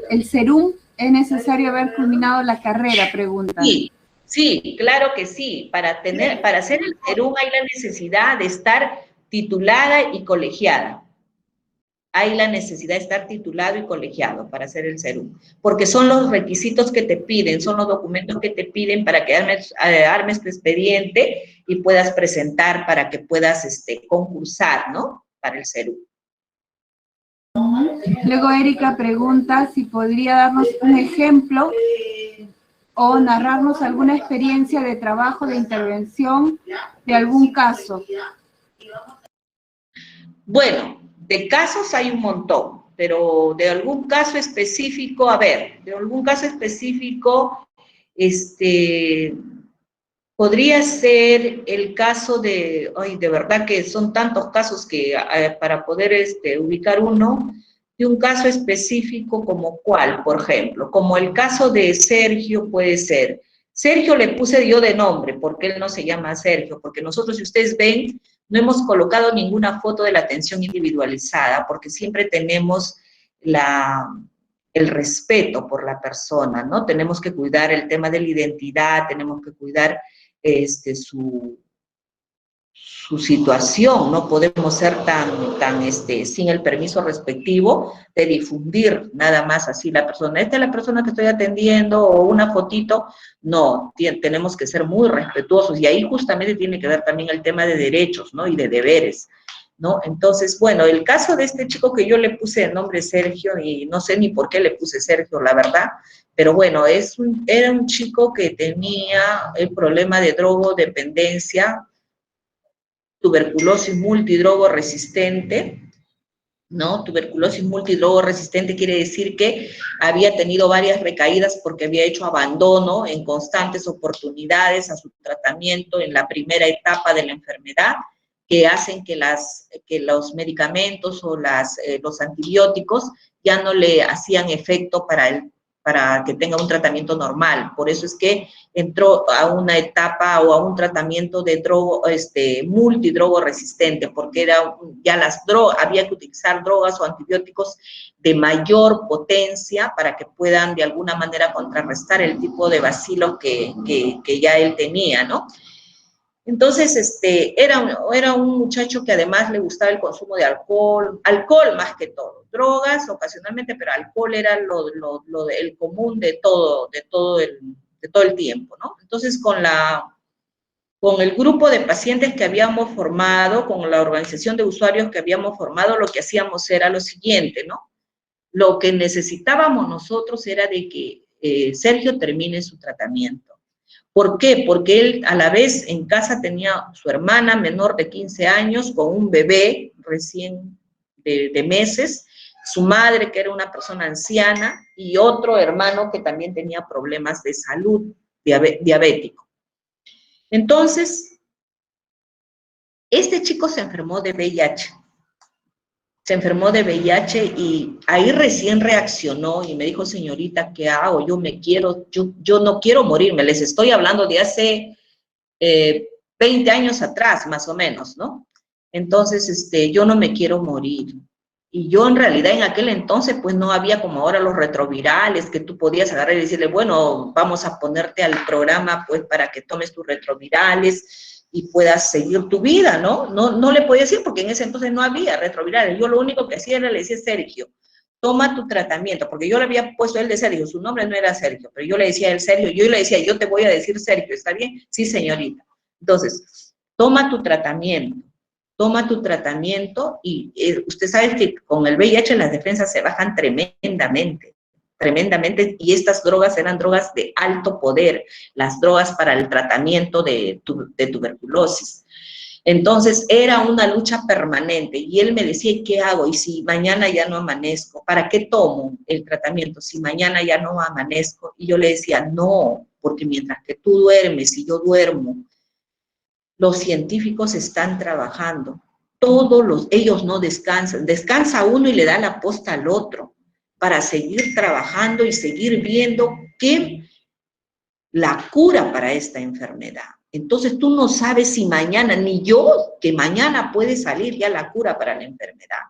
¿El serum es necesario haber culminado la carrera? Pregunta. Sí, claro que sí. Para hacer el serum hay la necesidad de estar titulada y colegiada. Hay la necesidad de estar titulado y colegiado para hacer el serum, porque son los requisitos que te piden, son los documentos que te piden para que armes tu expediente y puedas presentar para que puedas concursar, ¿no? Para el serum. Luego Erika pregunta si podría darnos un ejemplo o narrarnos alguna experiencia de trabajo, de intervención, de algún caso. Bueno, de casos hay un montón, pero de algún caso específico, a ver, de algún caso específico, podría ser el caso de, ay, de verdad que son tantos casos que para poder ubicar uno, de un caso específico como cuál, por ejemplo, como el caso de Sergio puede ser. Sergio le puse yo de nombre, porque él no se llama Sergio, porque nosotros, si ustedes ven, no hemos colocado ninguna foto de la atención individualizada, porque siempre tenemos el respeto por la persona, ¿no? Tenemos que cuidar el tema de la identidad, tenemos que cuidar su situación, no podemos ser sin el permiso respectivo de difundir nada más así la persona. Esta es la persona que estoy atendiendo o una fotito, no, tenemos que ser muy respetuosos y ahí justamente tiene que ver también el tema de derechos, ¿no? Y de deberes, ¿no? Entonces, bueno, el caso de este chico que yo le puse el nombre Sergio y no sé ni por qué le puse Sergio, la verdad, pero bueno, era un chico que tenía el problema de drogodependencia, tuberculosis multidrogoresistente, ¿no? Tuberculosis multidrogoresistente quiere decir que había tenido varias recaídas porque había hecho abandono en constantes oportunidades a su tratamiento en la primera etapa de la enfermedad, que hacen que los medicamentos o los antibióticos ya no le hacían efecto para que tenga un tratamiento normal. Por eso es que entró a una etapa o a un tratamiento de multidrogoresistente, porque había que utilizar drogas o antibióticos de mayor potencia para que puedan de alguna manera contrarrestar el tipo de bacilo que ya él tenía, ¿no? Entonces, era un muchacho que además le gustaba el consumo de alcohol más que todo, drogas ocasionalmente, pero alcohol era el común de todo el tiempo, ¿no? Entonces, con el grupo de pacientes que habíamos formado, con la organización de usuarios que habíamos formado, lo que hacíamos era lo siguiente, ¿no? Lo que necesitábamos nosotros era de que Sergio termine su tratamiento. ¿Por qué? Porque él a la vez en casa tenía su hermana menor de 15 años con un bebé recién de meses, su madre que era una persona anciana y otro hermano que también tenía problemas de salud, diabético. Entonces, este chico se enfermó de VIH. Se enfermó de VIH y ahí recién reaccionó y me dijo, señorita, ¿qué hago? Yo no quiero morirme. Les estoy hablando de hace 20 años atrás, más o menos, ¿no? Entonces, yo no me quiero morir. Y yo en realidad en aquel entonces, pues no había como ahora los retrovirales que tú podías agarrar y decirle, bueno, vamos a ponerte al programa, pues, para que tomes tus retrovirales y puedas seguir tu vida, ¿no? No le podía decir porque en ese entonces no había retrovirales. Yo lo único que hacía era le decía, Sergio, toma tu tratamiento, porque yo le había puesto él de Sergio, su nombre no era Sergio, pero yo le decía a él Sergio, yo le decía, yo te voy a decir Sergio, ¿está bien? Sí, señorita. Entonces, toma tu tratamiento y usted sabe que con el VIH las defensas se bajan tremendamente, y estas drogas eran drogas de alto poder, las drogas para el tratamiento de tuberculosis. Entonces era una lucha permanente y él me decía, ¿qué hago? Y si mañana ya no amanezco, ¿para qué tomo el tratamiento si mañana ya no amanezco? Y yo le decía, no, porque mientras que tú duermes y yo duermo, los científicos están trabajando. Ellos no descansan. Descansa uno y le da la posta al otro para seguir trabajando y seguir viendo la cura para esta enfermedad. Entonces tú no sabes si mañana, ni yo, que mañana puede salir ya la cura para la enfermedad.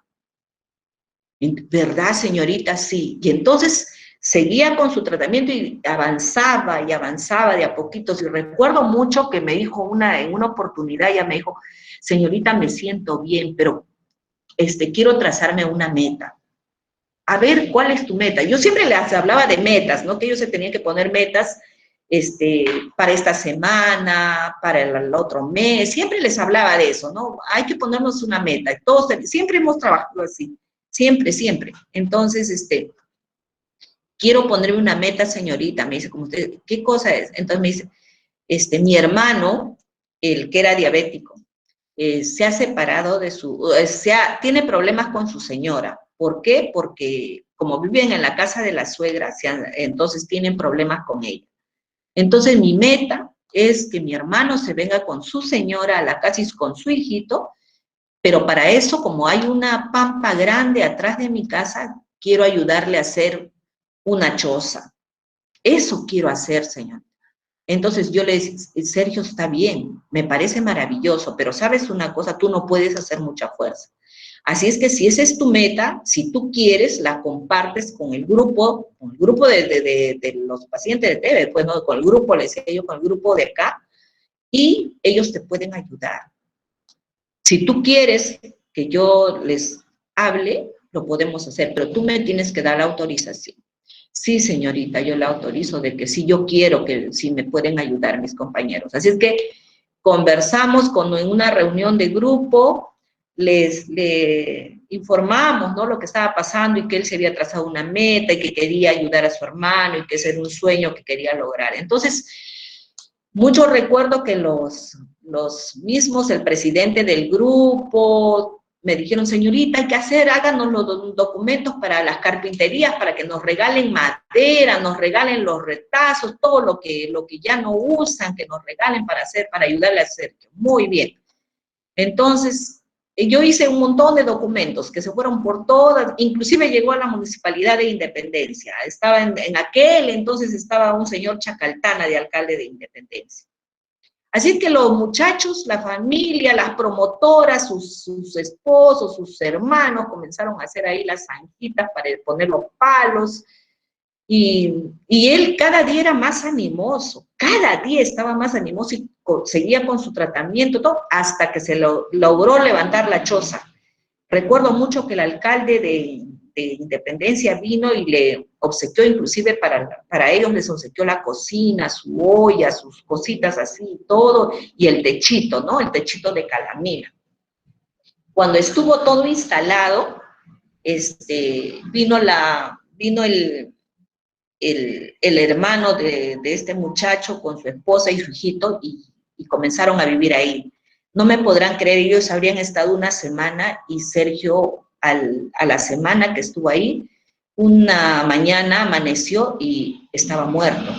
¿Verdad, señorita? Sí. Y entonces seguía con su tratamiento y avanzaba de a poquitos. Y recuerdo mucho que me dijo en una oportunidad, ella me dijo, señorita, me siento bien, pero quiero trazarme una meta. A ver, ¿cuál es tu meta? Yo siempre les hablaba de metas, ¿no? Que ellos se tenían que poner metas para esta semana, para el otro mes, siempre les hablaba de eso, ¿no? Hay que ponernos una meta. Todos siempre hemos trabajado así, siempre. Entonces, quiero ponerme una meta, señorita, me dice, como usted, ¿qué cosa es? Entonces me dice, mi hermano, el que era diabético, se ha separado tiene problemas con su señora. ¿Por qué? Porque como viven en la casa de la suegra, entonces tienen problemas con ella. Entonces mi meta es que mi hermano se venga con su señora a la casa y con su hijito, pero para eso, como hay una pampa grande atrás de mi casa, quiero ayudarle a hacer una choza. Eso quiero hacer, señor. Entonces yo le dije, Sergio, está bien, me parece maravilloso, pero sabes una cosa, tú no puedes hacer mucha fuerza. Así es que si esa es tu meta, si tú quieres, la compartes con el grupo de los pacientes de TV, pues no, con el grupo, le decía yo, con el grupo de acá, y ellos te pueden ayudar. Si tú quieres que yo les hable, lo podemos hacer, pero tú me tienes que dar la autorización. Sí, señorita, yo la autorizo de que sí, yo quiero que sí me pueden ayudar mis compañeros. Así es que conversamos en una reunión de grupo, le informamos, ¿no?, lo que estaba pasando y que él se había trazado una meta y que quería ayudar a su hermano y que ese era un sueño que quería lograr. Entonces, mucho recuerdo que los mismos, el presidente del grupo, me dijeron, señorita, hay que hacer, háganos los documentos para las carpinterías, para que nos regalen madera, nos regalen los retazos, todo lo que ya no usan, que nos regalen para ayudarle a hacer. Muy bien. Entonces, yo hice un montón de documentos que se fueron por todas, inclusive llegó a la Municipalidad de Independencia. Estaba en aquel entonces estaba un señor Chacaltana de alcalde de Independencia. Así que los muchachos, la familia, las promotoras, sus esposos, sus hermanos, comenzaron a hacer ahí las zanjitas para poner los palos. Y él cada día era más animoso, cada día estaba más animoso y seguía con su tratamiento, todo, hasta que se logró levantar la choza. Recuerdo mucho que el alcalde de Independencia vino y le obsequió, inclusive para ellos les obsequió la cocina, su olla, sus cositas así, todo, y el techito, ¿no? El techito de calamina. Cuando estuvo todo instalado, vino el hermano de este muchacho con su esposa y su hijito y comenzaron a vivir ahí. No me podrán creer, ellos habrían estado una semana y Sergio a la semana que estuvo ahí, una mañana amaneció y estaba muerto,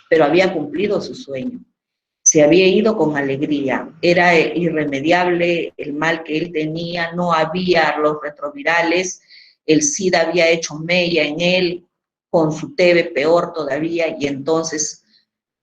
pero había cumplido su sueño. Se había ido con alegría, era irremediable el mal que él tenía, no había los retrovirales, el SIDA había hecho mella en él, con su TB peor todavía, y entonces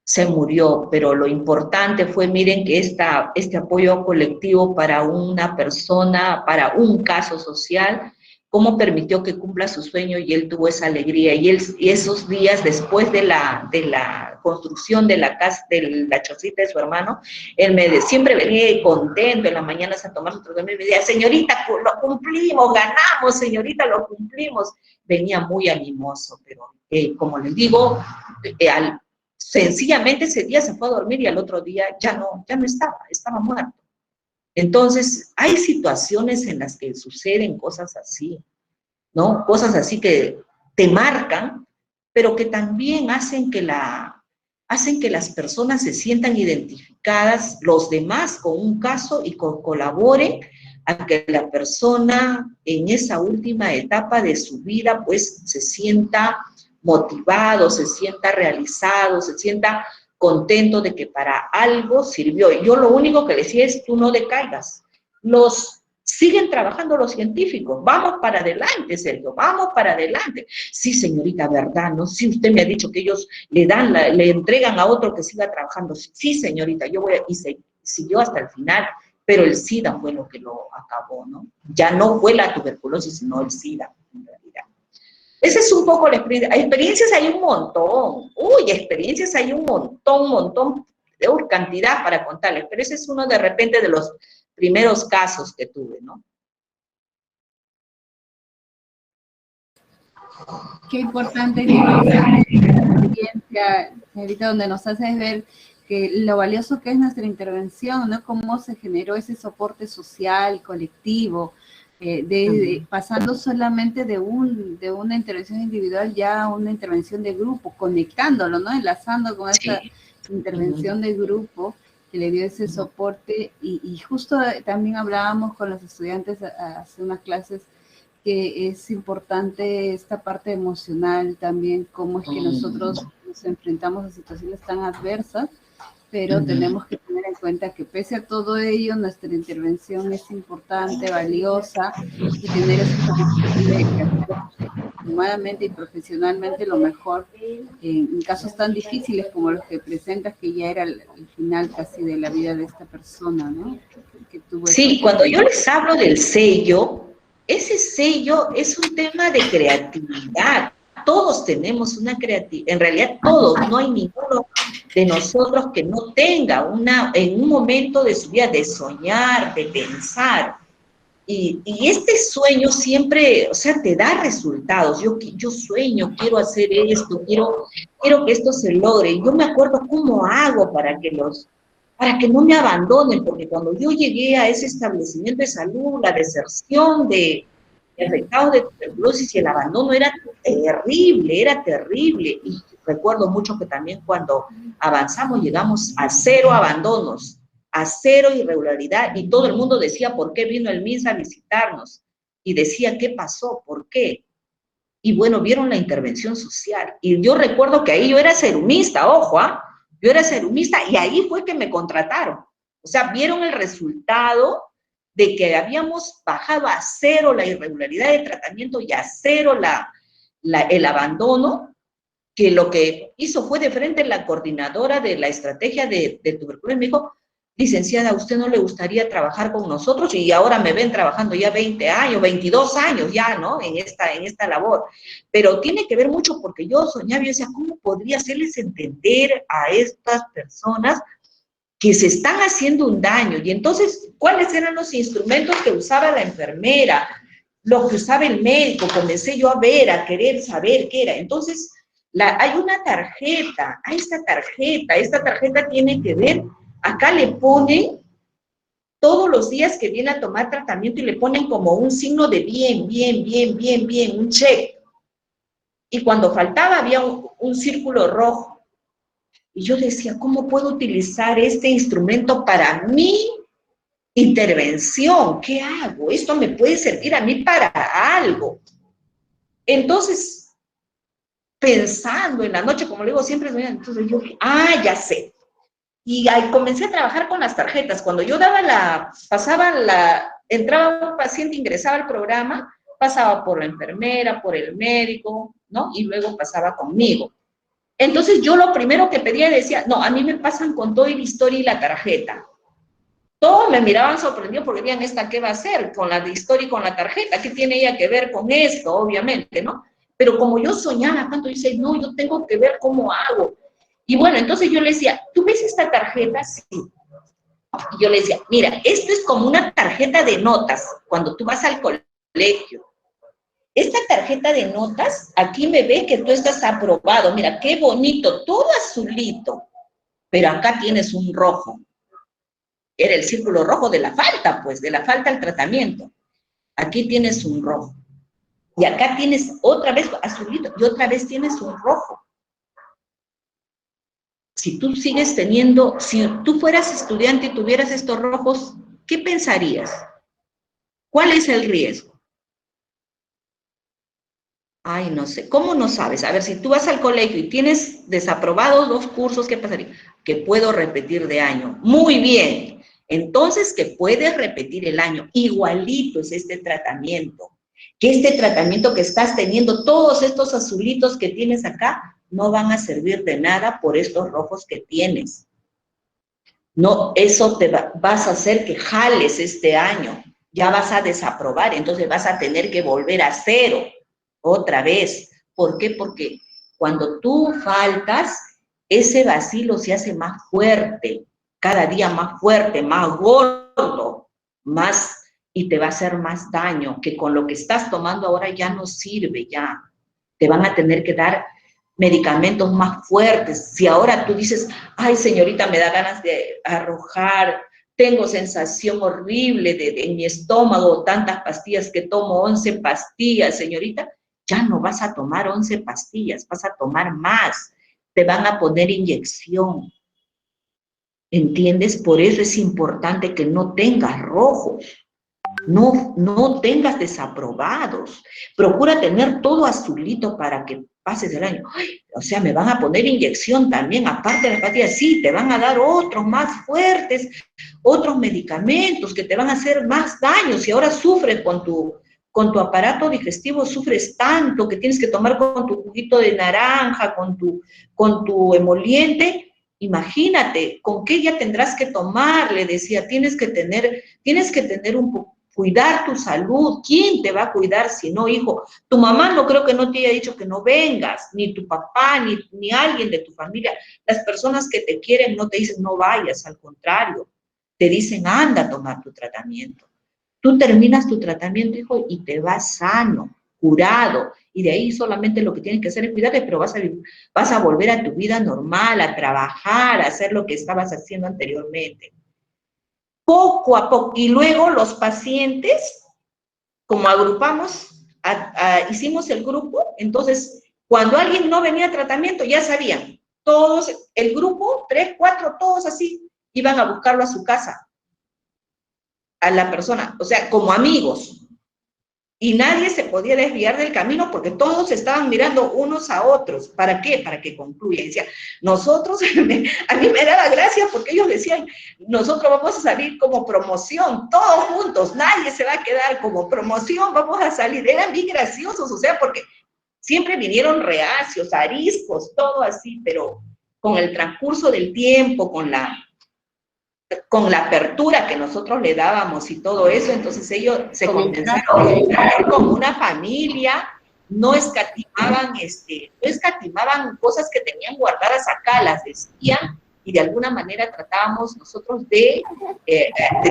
se murió. Pero lo importante fue, miren, que este apoyo colectivo para una persona, para un caso social, cómo permitió que cumpla su sueño y él tuvo esa alegría. Y esos días después de la construcción de la casa, de la chocita de su hermano, él siempre venía contento en las mañanas a tomar su tratamiento y me decía, señorita, lo cumplimos, ganamos, señorita, lo cumplimos. Venía muy animoso, pero como les digo, sencillamente ese día se fue a dormir y al otro día ya no estaba muerto. Entonces, hay situaciones en las que suceden cosas así, ¿no? Cosas así que te marcan, pero que también hacen que las personas se sientan identificadas, los demás, con un caso y colaboren a que la persona en esa última etapa de su vida, pues, se sienta motivado, se sienta realizado, se sienta contento de que para algo sirvió. Y yo lo único que le decía es, tú no decaigas. Siguen trabajando los científicos. Vamos para adelante, Sergio, vamos para adelante. Sí, señorita, ¿verdad? ¿No? Sí, usted me ha dicho que ellos le entregan a otro que siga trabajando. Sí, señorita, y siguió hasta el final, pero el SIDA fue lo que lo acabó, ¿no? Ya no fue la tuberculosis, sino el SIDA, en realidad. Esa es un poco la experiencia. Experiencias hay un montón. Experiencias hay un montón, de cantidad para contarles, pero ese es uno de repente de los primeros casos que tuve, ¿no? Qué importante la experiencia, señorita, donde nos haces ver que lo valioso que es nuestra intervención, ¿no? Cómo se generó ese soporte social, colectivo, pasando solamente de una intervención individual ya a una intervención de grupo, conectándolo, ¿no? Enlazando con esa intervención de grupo que le dio ese soporte. Y justo también hablábamos con los estudiantes hace unas clases que es importante esta parte emocional también, cómo es que nosotros nos enfrentamos a situaciones tan adversas, pero tenemos que tener en cuenta que pese a todo ello, nuestra intervención es importante, valiosa, y tener esa de humanamente y profesionalmente lo mejor en casos tan difíciles como los que presentas, que ya era el final casi de la vida de esta persona, ¿no? Que tuvo sí, cuando yo les hablo del sello, ese sello es un tema de creatividad. Todos tenemos una creatividad, en realidad todos, no hay ninguno de nosotros que no tenga en un momento de su vida de soñar, de pensar. Y este sueño siempre, o sea, te da resultados. Yo sueño, quiero hacer esto, quiero que esto se logre. Yo me acuerdo cómo hago para que no me abandonen, porque cuando yo llegué a ese establecimiento de salud, la deserción de afectados de tuberculosis y el abandono era terrible. Y recuerdo mucho que también cuando avanzamos llegamos a 0 abandonos, a 0 irregularidad, y todo el mundo decía, ¿por qué vino el MINSA a visitarnos? Y decía, ¿qué pasó? ¿Por qué? Y bueno, vieron la intervención social. Y yo recuerdo que ahí yo era serumista, ojo, yo era serumista, y ahí fue que me contrataron. O sea, vieron el resultado de que habíamos bajado a 0 la irregularidad de tratamiento y a 0 el abandono, que lo que hizo fue de frente la coordinadora de la estrategia de tuberculosis. Me dijo, licenciada, ¿a usted no le gustaría trabajar con nosotros? Y ahora me ven trabajando ya 20 años, 22 años ya, ¿no? En esta labor. Pero tiene que ver mucho porque yo soñaba, yo decía, ¿cómo podría hacerles entender a estas personas que se están haciendo un daño? Y entonces, ¿cuáles eran los instrumentos que usaba la enfermera? Lo que usaba el médico. Comencé yo a querer saber qué era. Entonces, hay una tarjeta, esta tarjeta tiene que ver, acá le ponen todos los días que viene a tomar tratamiento y le ponen como un signo de bien, un check. Y cuando faltaba había un círculo rojo. Y yo decía, ¿cómo puedo utilizar este instrumento para mi intervención? ¿Qué hago? Esto me puede servir a mí para algo. Entonces, pensando en la noche, como le digo, siempre, entonces yo dije, ya sé. Y ahí comencé a trabajar con las tarjetas. Cuando yo entraba un paciente, ingresaba al programa, pasaba por la enfermera, por el médico, ¿no? Y luego pasaba conmigo. Entonces yo lo primero que pedía decía, no, a mí me pasan con toda la historia y la tarjeta. Todos me miraban sorprendidos porque decían, ¿esta qué va a hacer con la de historia y con la tarjeta? ¿Qué tiene ella que ver con esto? Obviamente, ¿no? Pero como yo soñaba tanto, yo decía, no, yo tengo que ver cómo hago. Y bueno, entonces yo le decía, ¿tú ves esta tarjeta? Sí. Y yo le decía, mira, esto es como una tarjeta de notas cuando tú vas al colegio. Esta tarjeta de notas, aquí me ve que tú estás aprobado. Mira, qué bonito, todo azulito. Pero acá tienes un rojo. Era el círculo rojo de la falta, pues, de la falta al tratamiento. Aquí tienes un rojo. Y acá tienes otra vez azulito y otra vez tienes un rojo. Si tú sigues teniendo, si tú fueras estudiante y tuvieras estos rojos, ¿qué pensarías? ¿Cuál es el riesgo? Ay, no sé, ¿cómo no sabes? A ver, si tú vas al colegio y tienes desaprobados 2 cursos, ¿qué pasaría? Que puedo repetir de año. Muy bien, entonces que puedes repetir el año. Igualito es este tratamiento. Que este tratamiento que estás teniendo, todos estos azulitos que tienes acá, no van a servir de nada por estos rojos que tienes. No, eso vas a hacer que jales este año. Ya vas a desaprobar, entonces vas a tener que volver a cero. Otra vez. ¿Por qué? Porque cuando tú faltas, ese bacilo se hace más fuerte, cada día más fuerte, más gordo, más, y te va a hacer más daño, que con lo que estás tomando ahora ya no sirve, ya. Te van a tener que dar medicamentos más fuertes. Si ahora tú dices, ay, señorita, me da ganas de arrojar, tengo sensación horrible en mi estómago, tantas pastillas que tomo, 11 pastillas, señorita, ya no vas a tomar 11 pastillas, vas a tomar más, te van a poner inyección, ¿entiendes? Por eso es importante que no tengas rojos, no tengas desaprobados, procura tener todo azulito para que pases el año. Ay, o sea, me van a poner inyección también, aparte de las pastillas, sí, te van a dar otros más fuertes, otros medicamentos que te van a hacer más daño, si ahora sufres con tu aparato digestivo, sufres tanto que tienes que tomar con tu juguito de naranja, con tu emoliente, imagínate, ¿con qué ya tendrás que tomar? Le decía, tienes que tener cuidar tu salud. ¿Quién te va a cuidar si no, hijo? Tu mamá no creo que no te haya dicho que no vengas, ni tu papá, ni alguien de tu familia. Las personas que te quieren no te dicen no vayas, al contrario, te dicen anda a tomar tu tratamiento. Tú terminas tu tratamiento, hijo, y te vas sano, curado, y de ahí solamente lo que tienes que hacer es cuidarte, pero vas a volver a tu vida normal, a trabajar, a hacer lo que estabas haciendo anteriormente. Poco a poco, y luego los pacientes, como agrupamos, hicimos el grupo, entonces, cuando alguien no venía a tratamiento, ya sabían, todos, el grupo, 3, 4, todos así, iban a buscarlo a su casa, a la persona, o sea, como amigos, y nadie se podía desviar del camino porque todos estaban mirando unos a otros. ¿Para qué? Para que concluya. Decía, nosotros, a mí me daba gracia porque ellos decían, nosotros vamos a salir como promoción, todos juntos, nadie se va a quedar como promoción, vamos a salir. Eran bien graciosos, o sea, porque siempre vinieron reacios, ariscos, todo así, pero con el transcurso del tiempo, con la apertura que nosotros le dábamos y todo eso, entonces ellos se comenzaron a ver como una familia, no escatimaban cosas que tenían guardadas acá, las decían, y de alguna manera tratábamos nosotros de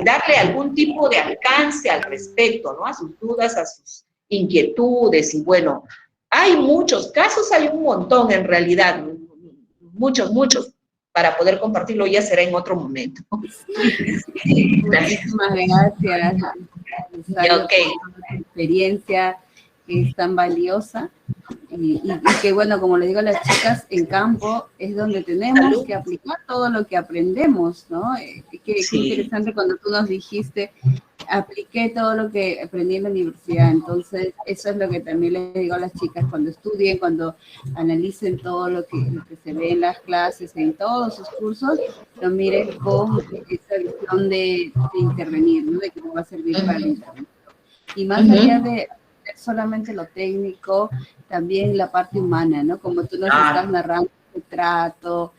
darle algún tipo de alcance al respecto, ¿no? A sus dudas, a sus inquietudes, y bueno, hay muchos casos, hay un montón en realidad, muchos, para poder compartirlo ya será en otro momento. Muchísimas gracias. Okay. Tu experiencia es tan valiosa. y que bueno, como le digo a las chicas, en campo es donde tenemos que aplicar todo lo que aprendemos, ¿no? Qué interesante cuando tú nos dijiste, apliqué todo lo que aprendí en la universidad. Entonces eso es lo que también les digo a las chicas cuando estudien, cuando analicen todo lo que se ve en las clases, en todos sus cursos, lo miren con esa visión de intervenir, ¿no? De que nos va a servir para la intervención. Y más allá de solamente lo técnico, también la parte humana, ¿no? Como tú nos estás narrando el trato,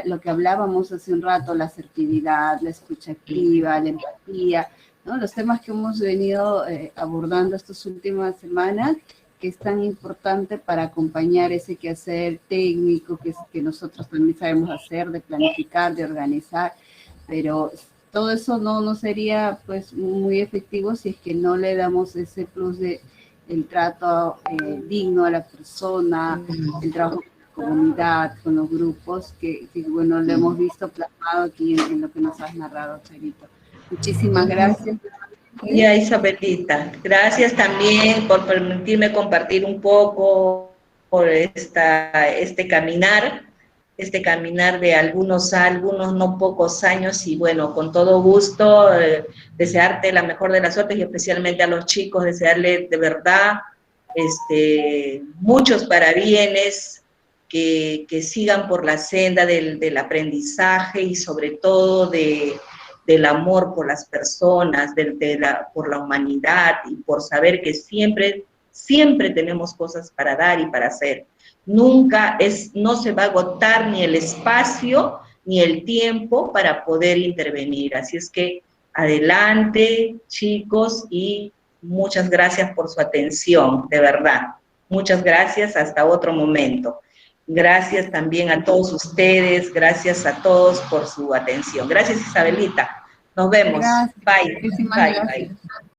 lo que hablábamos hace un rato, la asertividad, la escucha activa, la empatía, ¿no? Los temas que hemos venido abordando estas últimas semanas, que es tan importante para acompañar ese quehacer técnico que nosotros también sabemos hacer, de planificar, de organizar, pero todo eso no sería pues muy efectivo si es que no le damos ese plus de el trato digno a la persona, el trabajo con la comunidad, con los grupos, que bueno, lo hemos visto plasmado aquí en lo que nos has narrado, Charito. Muchísimas gracias. Ya, Isabelita, gracias también por permitirme compartir un poco por este caminar de algunos no pocos años, y bueno, con todo gusto, desearte la mejor de las suertes, y especialmente a los chicos, desearles de verdad muchos parabienes, que sigan por la senda del aprendizaje, y sobre todo del amor por las personas, por la humanidad, y por saber que siempre tenemos cosas para dar y para hacer. No se va a agotar ni el espacio ni el tiempo para poder intervenir. Así es que adelante, chicos, y muchas gracias por su atención, de verdad. Muchas gracias, hasta otro momento. Gracias también a todos ustedes, gracias a todos por su atención. Gracias, Isabelita. Nos vemos. Gracias. Bye. Bye. Bye.